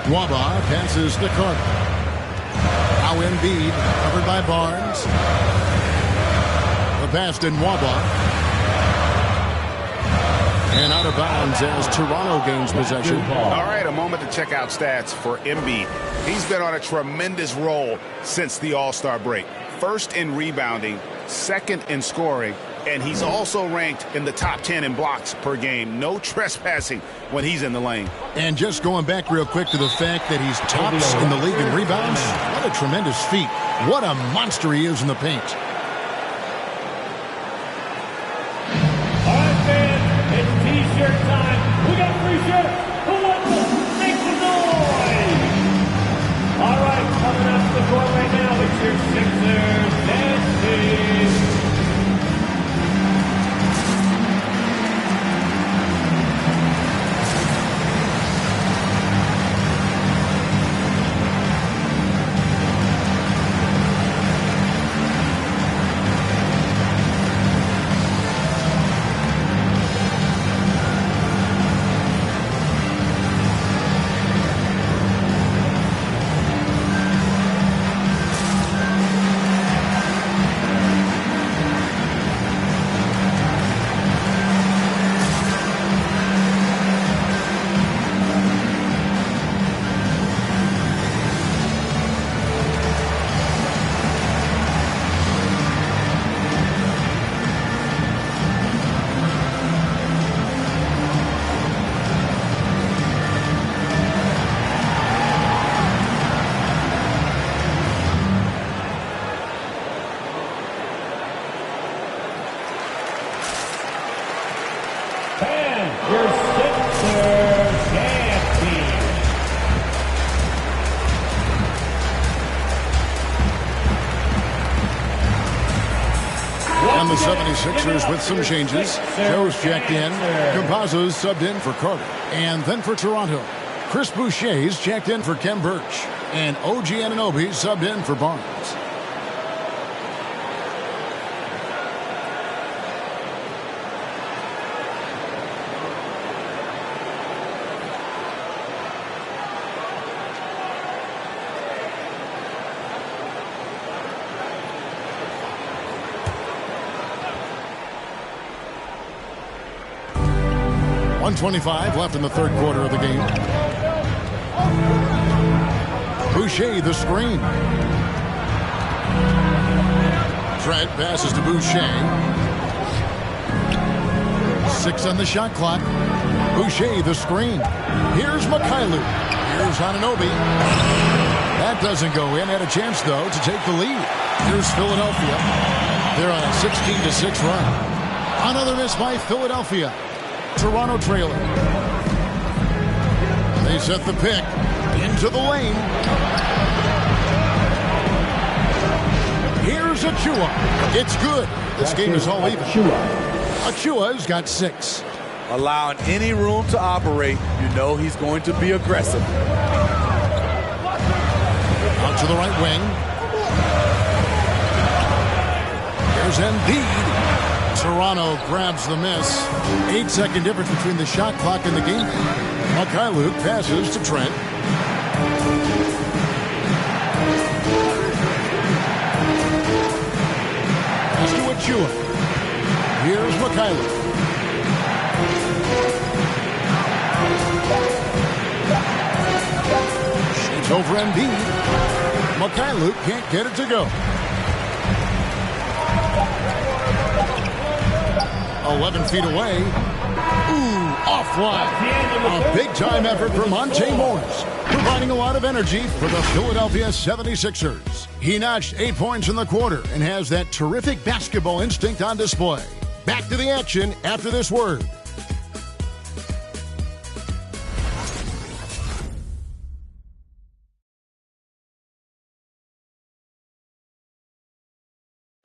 Nwaba passes to Carter. Now Embiid, covered by Barnes. The pass to Nwaba. And out of bounds as Toronto gains possession. All right, a moment to check out stats for Embiid. He's been on a tremendous roll since the All-Star break. First in rebounding, second in scoring, and he's also ranked in the top 10 in blocks per game. No trespassing when he's in the lane. And just going back real quick to the fact that he's tops in the league in rebounds, what a tremendous feat. What a monster he is in the paint. All right, fans, it's T-shirt time. We got free shirts. Who wants them? Make some noise. All right, coming up to the court right now, it's your Sixers dancing. Your Sixers dancing. And the 76ers with some changes. Joe's checked in. Campazzo's subbed in for Carter. And then for Toronto, Chris Boucher's checked in for Kem Birch. And OG Anunoby subbed in for Barnes. .125 left in the third quarter of the game. Boucher the screen. Trent passes to Boucher. 6 on the shot clock. Boucher the screen. Here's Mikhailuk. Here's Anunoby. That doesn't go in. Had a chance, though, to take the lead. Here's Philadelphia. They're on a 16-6 run. Another miss by Philadelphia. Toronto trailing. They set the pick into the lane. Here's Achua. It's good. This game is all even. Achua's got 6. Allowing any room to operate, you know he's going to be aggressive. Out to the right wing. Here's Embiid. Toronto grabs the miss. 8-second difference between the shot clock and the game. Mikhailuk passes to Trent. Pass to Achua. Here's Mikhailuk. Shoots over Embiid. Mikhailuk can't get it to go. 11 feet away. Ooh, offline. A big-time effort from Monte Morris, providing a lot of energy for the Philadelphia 76ers. He notched 8 points in the quarter and has that terrific basketball instinct on display. Back to the action after this word.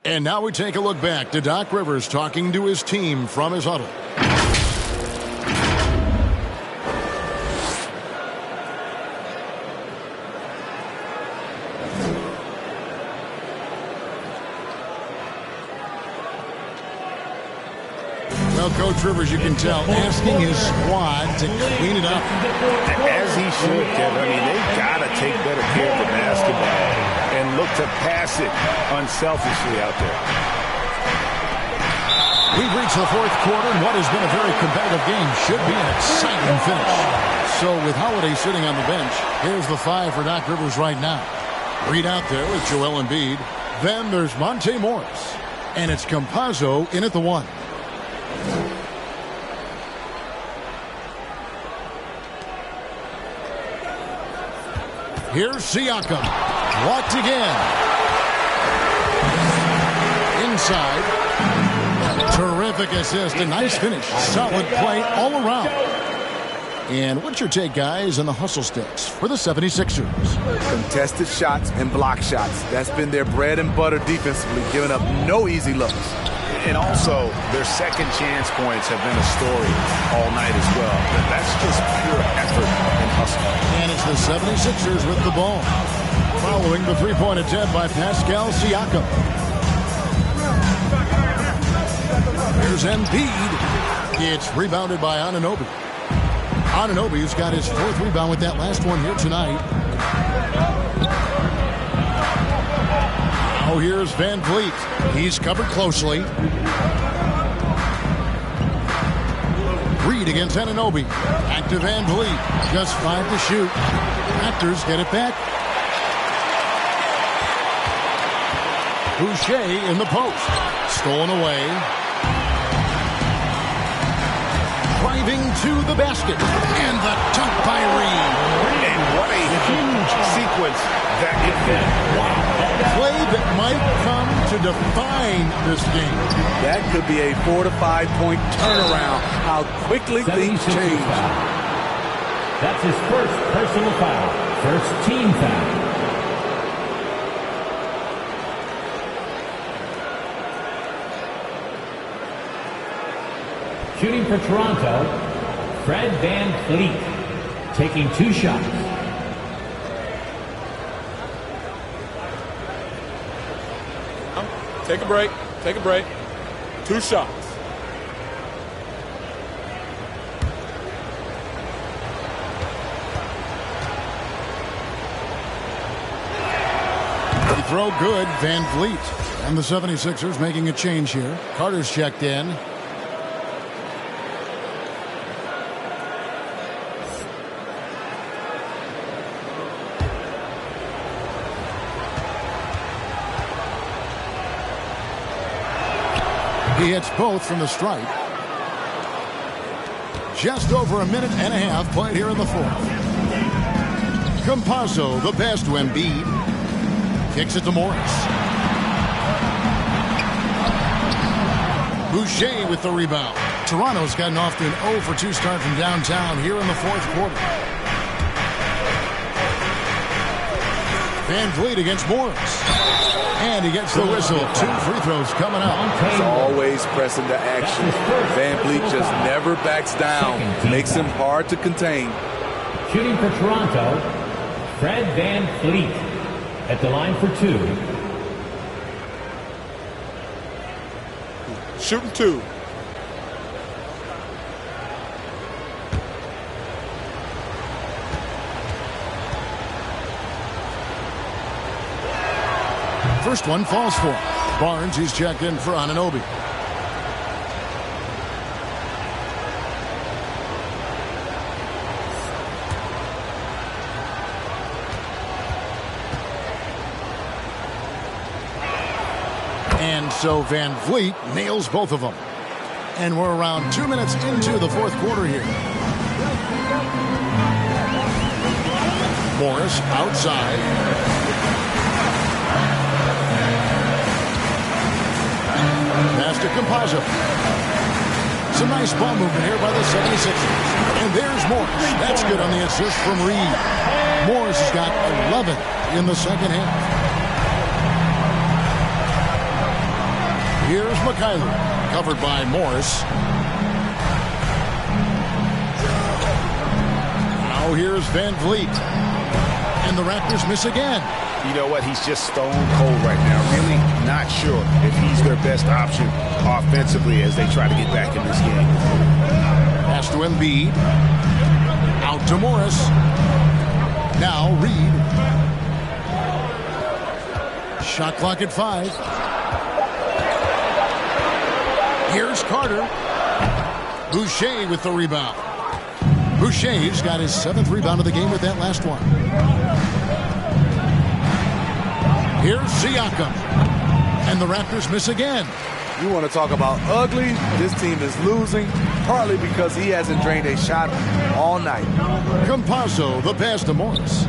And now we take a look back to Doc Rivers talking to his team from his huddle. Well, Coach Rivers, you can tell, asking his squad to clean it up. As he should, Kevin. I mean, they've got to take better care of the basketball and look to pass it unselfishly out there. We've reached the fourth quarter, and what has been a very competitive game should be an exciting finish. So with Holiday sitting on the bench, here's the 5 for Doc Rivers right now. Reed out there with Joel Embiid. Then there's Monte Morris. And it's Campazzo in at the 1. Here's Siakam. Blocked again. Inside. Terrific assist. A nice finish. Solid play all around. And what's your take, guys, on the hustle sticks for the 76ers? Contested shots and block shots. That's been their bread and butter defensively, giving up no easy looks. And also, their second chance points have been a story all night as well. That's just pure effort and hustle. And it's the 76ers with the ball. Following the three-point attempt by Pascal Siakam. Here's Embiid. It's rebounded by Anunoby. Anunoby's got his fourth rebound with that last one here tonight. Now here's Van Vliet. He's covered closely. Reed against Anunoby. Back to Van Vliet. Just 5 to shoot. Raptors get it back. Boucher in the post. Stolen away. Driving to the basket. And the dunk by Reed. And what a huge sequence that could be. Wow. Play that might come to define this game. That could be a 4 to 5 point turnaround. How quickly things change. That's his first personal foul. First team foul. Shooting for Toronto, Fred Van Vliet, taking 2 shots. Take a break. Take a break. 2 shots. Free throw good, Van Vliet. And the 76ers making a change here. Carter's checked in. He hits both from the stripe. Just over a minute and a half played here in the fourth. Campazzo, the pass to Embiid. Kicks it to Morris. Boucher with the rebound. Toronto's gotten off to an 0 for 2 start from downtown here in the fourth quarter. Van Vliet against Morris. And he gets the whistle. 2 free throws coming up. He's always pressing to action. Van Vliet just never backs down. Makes him hard to contain. Shooting for Toronto, Fred Van Vliet at the line for 2. Shooting 2. First one falls for him. Barnes, he's checked in for Anunoby. And so Van Vliet nails both of them. And we're around 2 minutes into the fourth quarter here. Morris outside. Pass to Campazzo. Some nice ball movement here by the 76ers. And there's Morris. That's good on the assist from Reed. Morris has got 11 in the second half. Here's McKayler. Covered by Morris. Now here's Van Vliet. And the Raptors miss again. You know what? He's just stone cold right now. Really not sure if he's their best option offensively as they try to get back in this game. Pass to Embiid. Out to Morris. Now Reed. Shot clock at 5. Here's Carter. Boucher with the rebound. Boucher's got his 7th rebound of the game with that last one. Here's Siakam. And the Raptors miss again. You want to talk about ugly? This team is losing, partly because he hasn't drained a shot all night. Campazzo, the pass to Morris.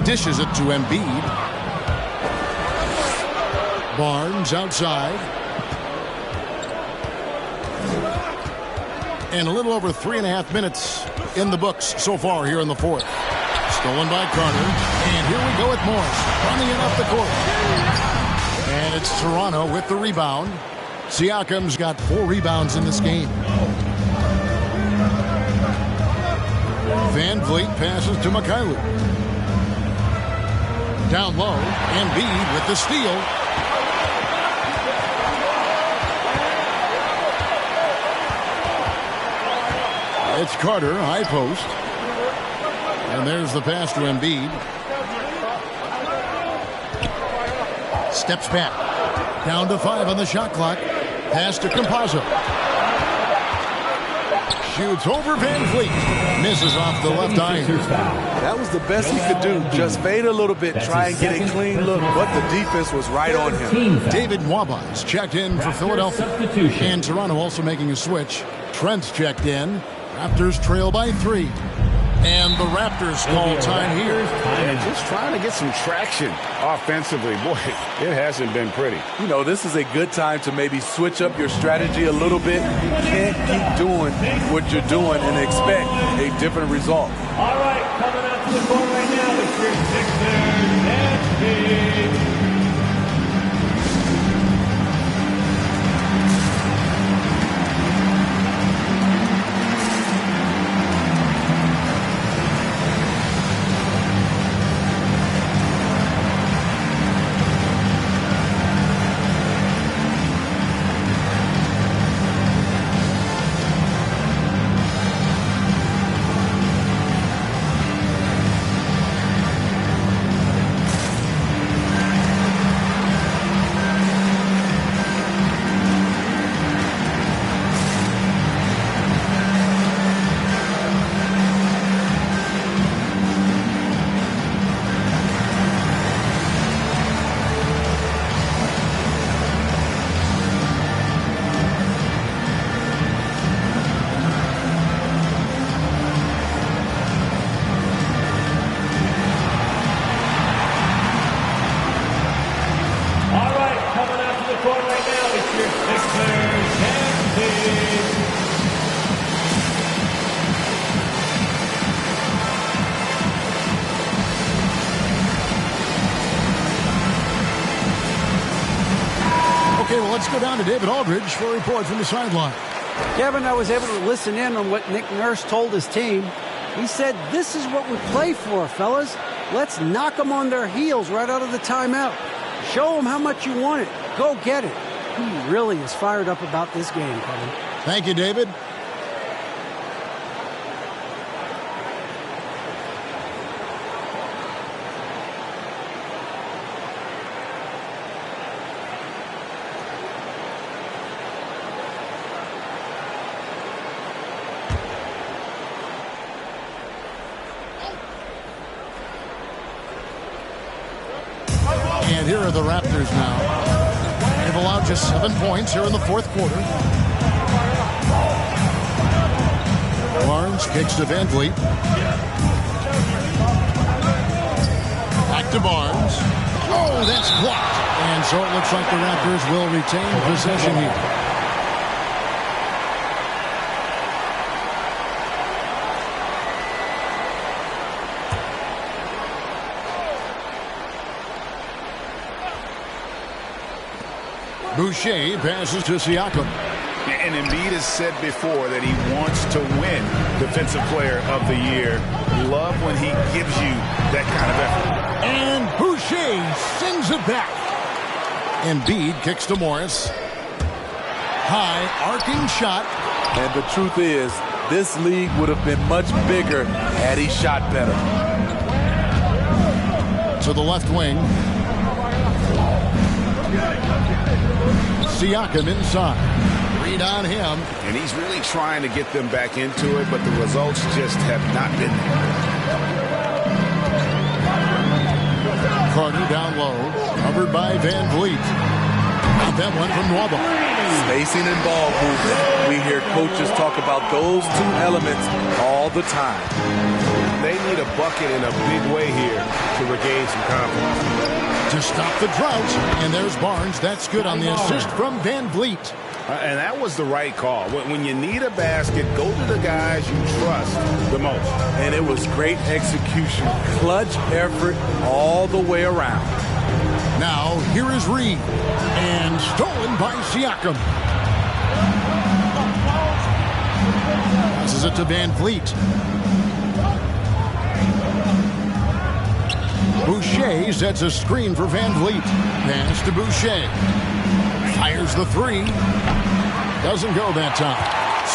Dishes it to Embiid. Barnes outside. And a little over 3.5 minutes in the books so far here in the fourth. Stolen by Carter. And here we go with Morris. Running it up the court. And it's Toronto with the rebound. Siakam's got 4 rebounds in this game. Van Vliet passes to Mikhailuk. Down low. Embiid with the steal. It's Carter, high post. And there's the pass to Embiid. Steps back. Down to 5 on the shot clock. Pass to Campazzo. Shoots over Van Vliet. Misses off the left iron. That was the best he could do. Just fade a little bit, try and get a clean look, but the defense was right on him. David Nwabans checked in for Philadelphia. And Toronto also making a switch. Trent's checked in. Raptors trail by 3. And the Raptors call time here. Yeah, just trying to get some traction offensively. Boy, it hasn't been pretty. You know, this is a good time to maybe switch up your strategy a little bit. You can't keep doing what you're doing and expect a different result. All right, coming out to the court right now, it's your Sixers and Embiid. Let's go down to David Aldridge for a report from the sideline. Kevin, I was able to listen in on what Nick Nurse told his team. He said, this is what we play for, fellas. Let's knock them on their heels right out of the timeout. Show them how much you want it. Go get it. He really is fired up about this game, Kevin. Thank you, David. And here are the Raptors now. They've allowed just 7 points here in the fourth quarter. Barnes kicks to Van Vliet. Back to Barnes. Oh, that's blocked. And so it looks like the Raptors will retain possession here. Boucher passes to Siakam. And Embiid has said before that he wants to win Defensive Player of the Year. Love when he gives you that kind of effort. And Boucher sends it back. Embiid kicks to Morris. High arcing shot. And the truth is, this league would have been much bigger had he shot better. To the left wing. Siakam inside. Read on him. And he's really trying to get them back into it, but the results just have not been there. Carter down low. Covered by Van Vliet. Got that one from Nwaba. Spacing and ball movement. We hear coaches talk about those two elements all the time. They need a bucket in a big way here to regain some confidence. To stop the drought. And there's Barnes. That's good on the assist from Van Vliet. And that was the right call. When you need a basket, go to the guys you trust the most. And it was great execution. Clutch effort all the way around. Now, here is Reed. And stolen by Siakam. Passes it to Van Vliet. Boucher sets a screen for Van Vliet. Pass to Boucher. Fires the three. Doesn't go that time.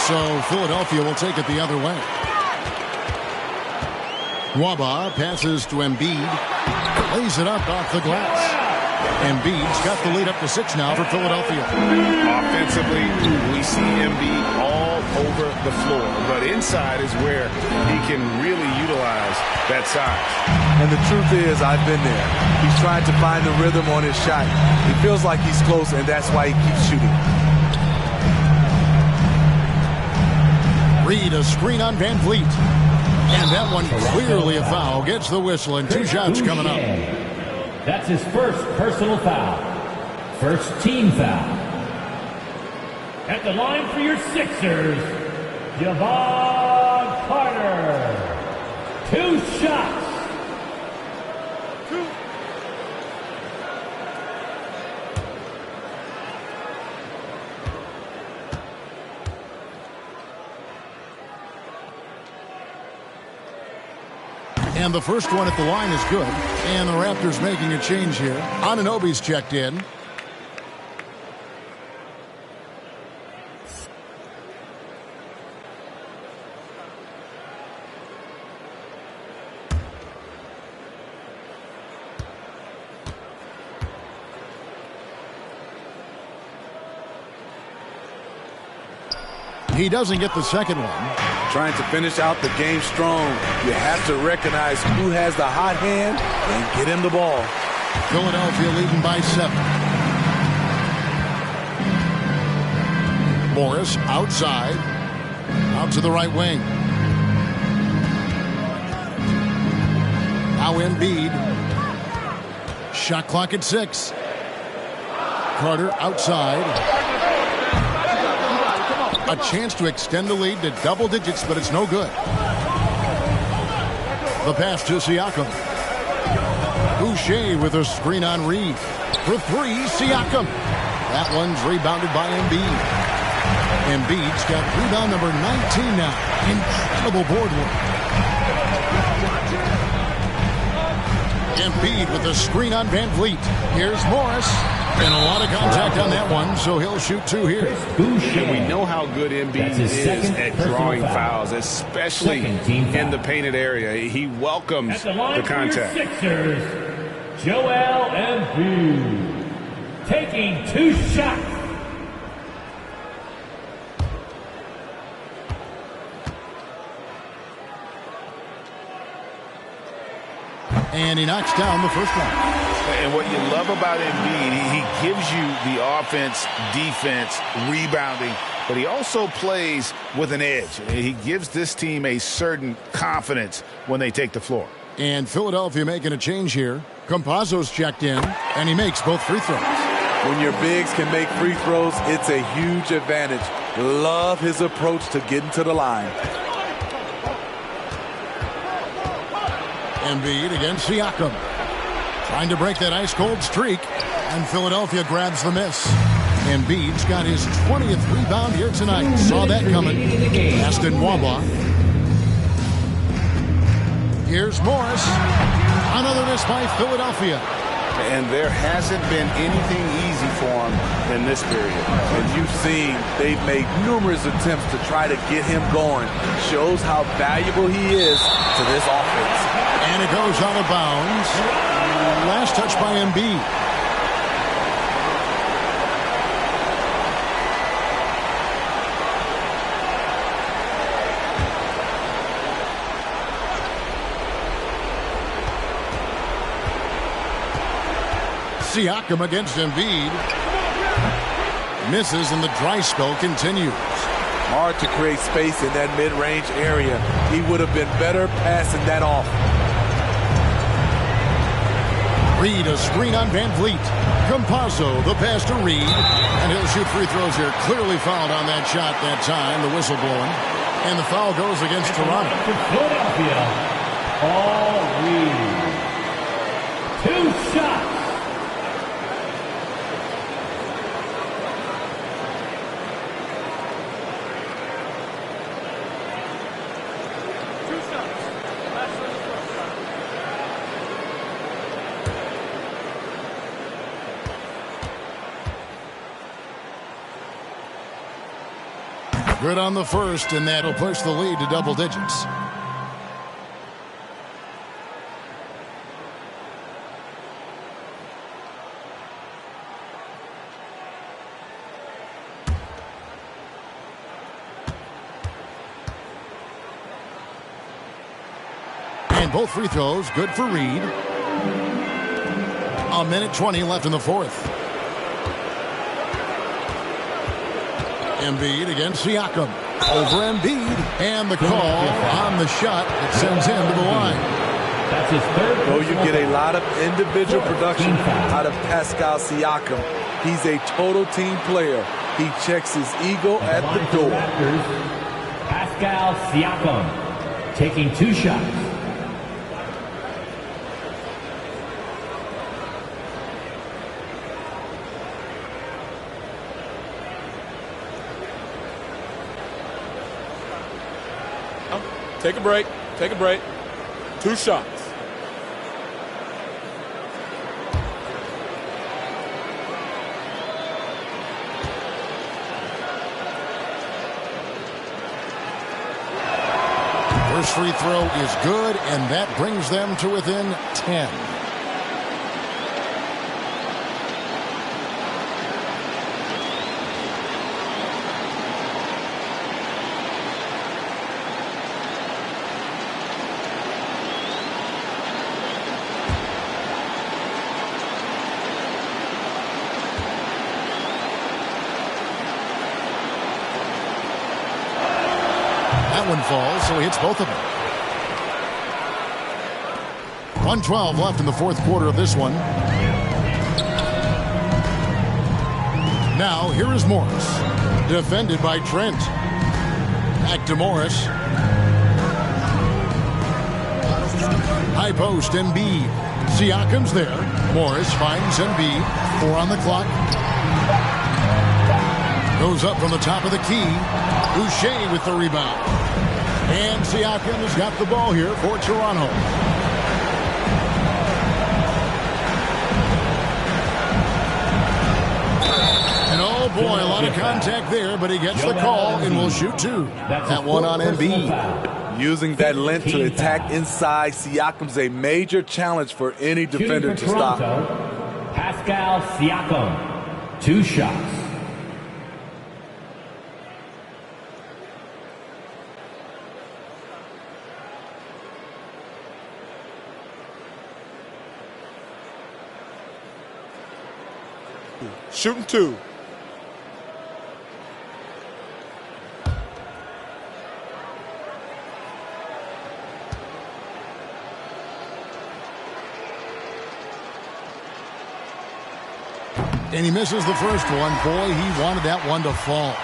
So Philadelphia will take it the other way. Waba passes to Embiid. Lays it up off the glass. Embiid's got the lead up to 6 now for Philadelphia. Offensively, we see Embiid all over the floor. But inside is where he can really utilize that size. And the truth is, I've been there. He's trying to find the rhythm on his shot. He feels like he's close, and that's why he keeps shooting. Reed, a screen on Van Vliet. And that one clearly a foul. Gets the whistle, and 2 shots coming up. That's his first personal foul. First team foul. At the line for your Sixers, Javon Carter. 2 shots. And the first one at the line is good. And the Raptors making a change here. Anunoby's checked in. He doesn't get the second one. Trying to finish out the game strong. You have to recognize who has the hot hand and get him the ball. Philadelphia leading by 7. Morris outside. Out to the right wing. Now Embiid. Shot clock at 6. Carter outside. A chance to extend the lead to double digits, but it's no good. The pass to Siakam. Boucher with a screen on Reed. For 3, Siakam. That one's rebounded by Embiid. Embiid's got rebound number 19 now. Incredible board work. Embiid with a screen on Van Vliet. Here's Morris. And a lot of contact on that one, so he'll shoot 2 here. And we know how good Embiid is at drawing fouls, especially in the painted area. He welcomes the contact. Sixers, Joel Embiid taking 2 shots. And he knocks down the first one. And what you love about Embiid, he gives you the offense, defense, rebounding, but he also plays with an edge. He gives this team a certain confidence when they take the floor. And Philadelphia making a change here. Campazzo's checked in, and he makes both free throws. When your bigs can make free throws, it's a huge advantage. Love his approach to getting to the line. Embiid against Siakam. Trying to break that ice-cold streak. And Philadelphia grabs the miss. Embiid's got his 20th rebound here tonight. Saw that coming. Aston Waba. Here's Morris. Another miss by Philadelphia. And there hasn't been anything easy for him in this period. And you've seen they've made numerous attempts to try to get him going. Shows how valuable he is to this offense. And it goes out of bounds. Last touch by Embiid. Siakam against Embiid. Misses, and the dry spell continues. Hard to create space in that mid-range area. He would have been better passing that off. Reed, a screen on Van Vliet. Campazzo, the pass to Reed. And he'll shoot free throws here. Clearly fouled on that shot that time. The whistle blowing. And the foul goes against Toronto. Philadelphia, Paul Reed. 2 shots. Good on the first, and that'll push the lead to double digits. And both free throws good for Reed. 1:20 left in the fourth. Embiid against Siakam. Over Embiid. And the call on the shot that sends him to the line. That's his third. Oh, you get a lot of individual production out of Pascal Siakam. He's a total team player. He checks his ego at the door. Pascal Siakam taking 2 shots. Take a break. Take a break. 2 shots. First free throw is good, and that brings them to within 10. That one falls, so he hits both of them. 1:12 left in the fourth quarter of this one. Now, here is Morris. Defended by Trent. Back to Morris. High post, Embiid. Siakam's there. Morris finds Embiid. 4 on the clock. Goes up from the top of the key. Boucher with the rebound. And Siakam has got the ball here for Toronto. And oh boy, a lot of contact there, but he gets the call and will shoot 2. That one on Embiid. Using that length to attack inside, Siakam's a major challenge for any defender to stop. Pascal Siakam, 2 shots. Shooting 2. And he misses the first one. Boy, he wanted that one to fall.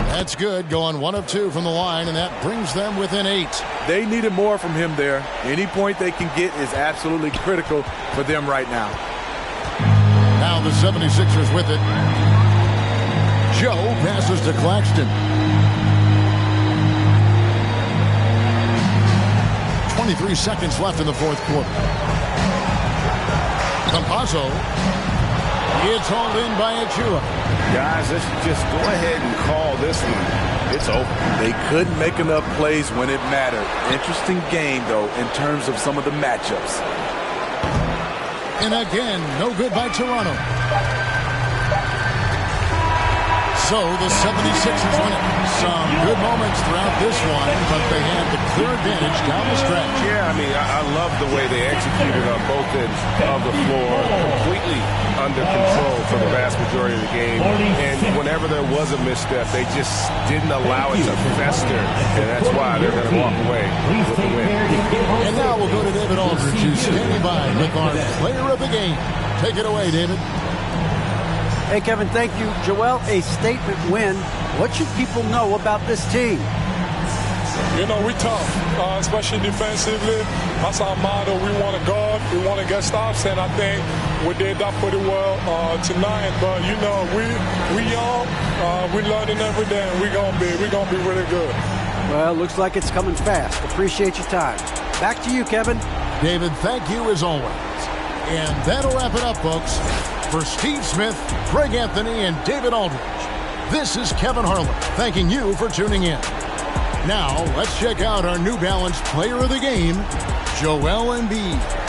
That's good, going 1 of 2 from the line, and that brings them within 8. They needed more from him there. Any point they can get is absolutely critical for them right now. Now the 76ers with it. Joe passes to Claxton. 23 seconds left in the fourth quarter. Campazzo. It's hauled in by Achua. Guys, let's just go ahead and call this one. It's over. They couldn't make enough plays when it mattered. Interesting game, though, in terms of some of the matchups. And again, no good by Toronto. So the 76ers win it. Some good moments throughout this one, but they had the clear advantage down the stretch. Yeah, I mean, I love the way they executed on both ends of the floor, completely under control for the vast majority of the game. And whenever there was a misstep, they just didn't allow it to fester, and that's why they're going to walk away with the win. And now we'll go to David Aldridge, who's standing by with our player of the game. Take it away, David. Hey, Kevin, thank you. Joel, a statement win. What should people know about this team? You know, we tough, especially defensively. That's our motto. We want to guard. We want to get stops, and I think we did that pretty well tonight. But you know, we young, we learning every day, and we're gonna be really good. Well, looks like it's coming fast. Appreciate your time. Back to you, Kevin. David, thank you as always. And that'll wrap it up, folks. For Steve Smith, Greg Anthony, and David Aldridge, this is Kevin Harlan thanking you for tuning in. Now, let's check out our New Balance Player of the Game, Joel Embiid.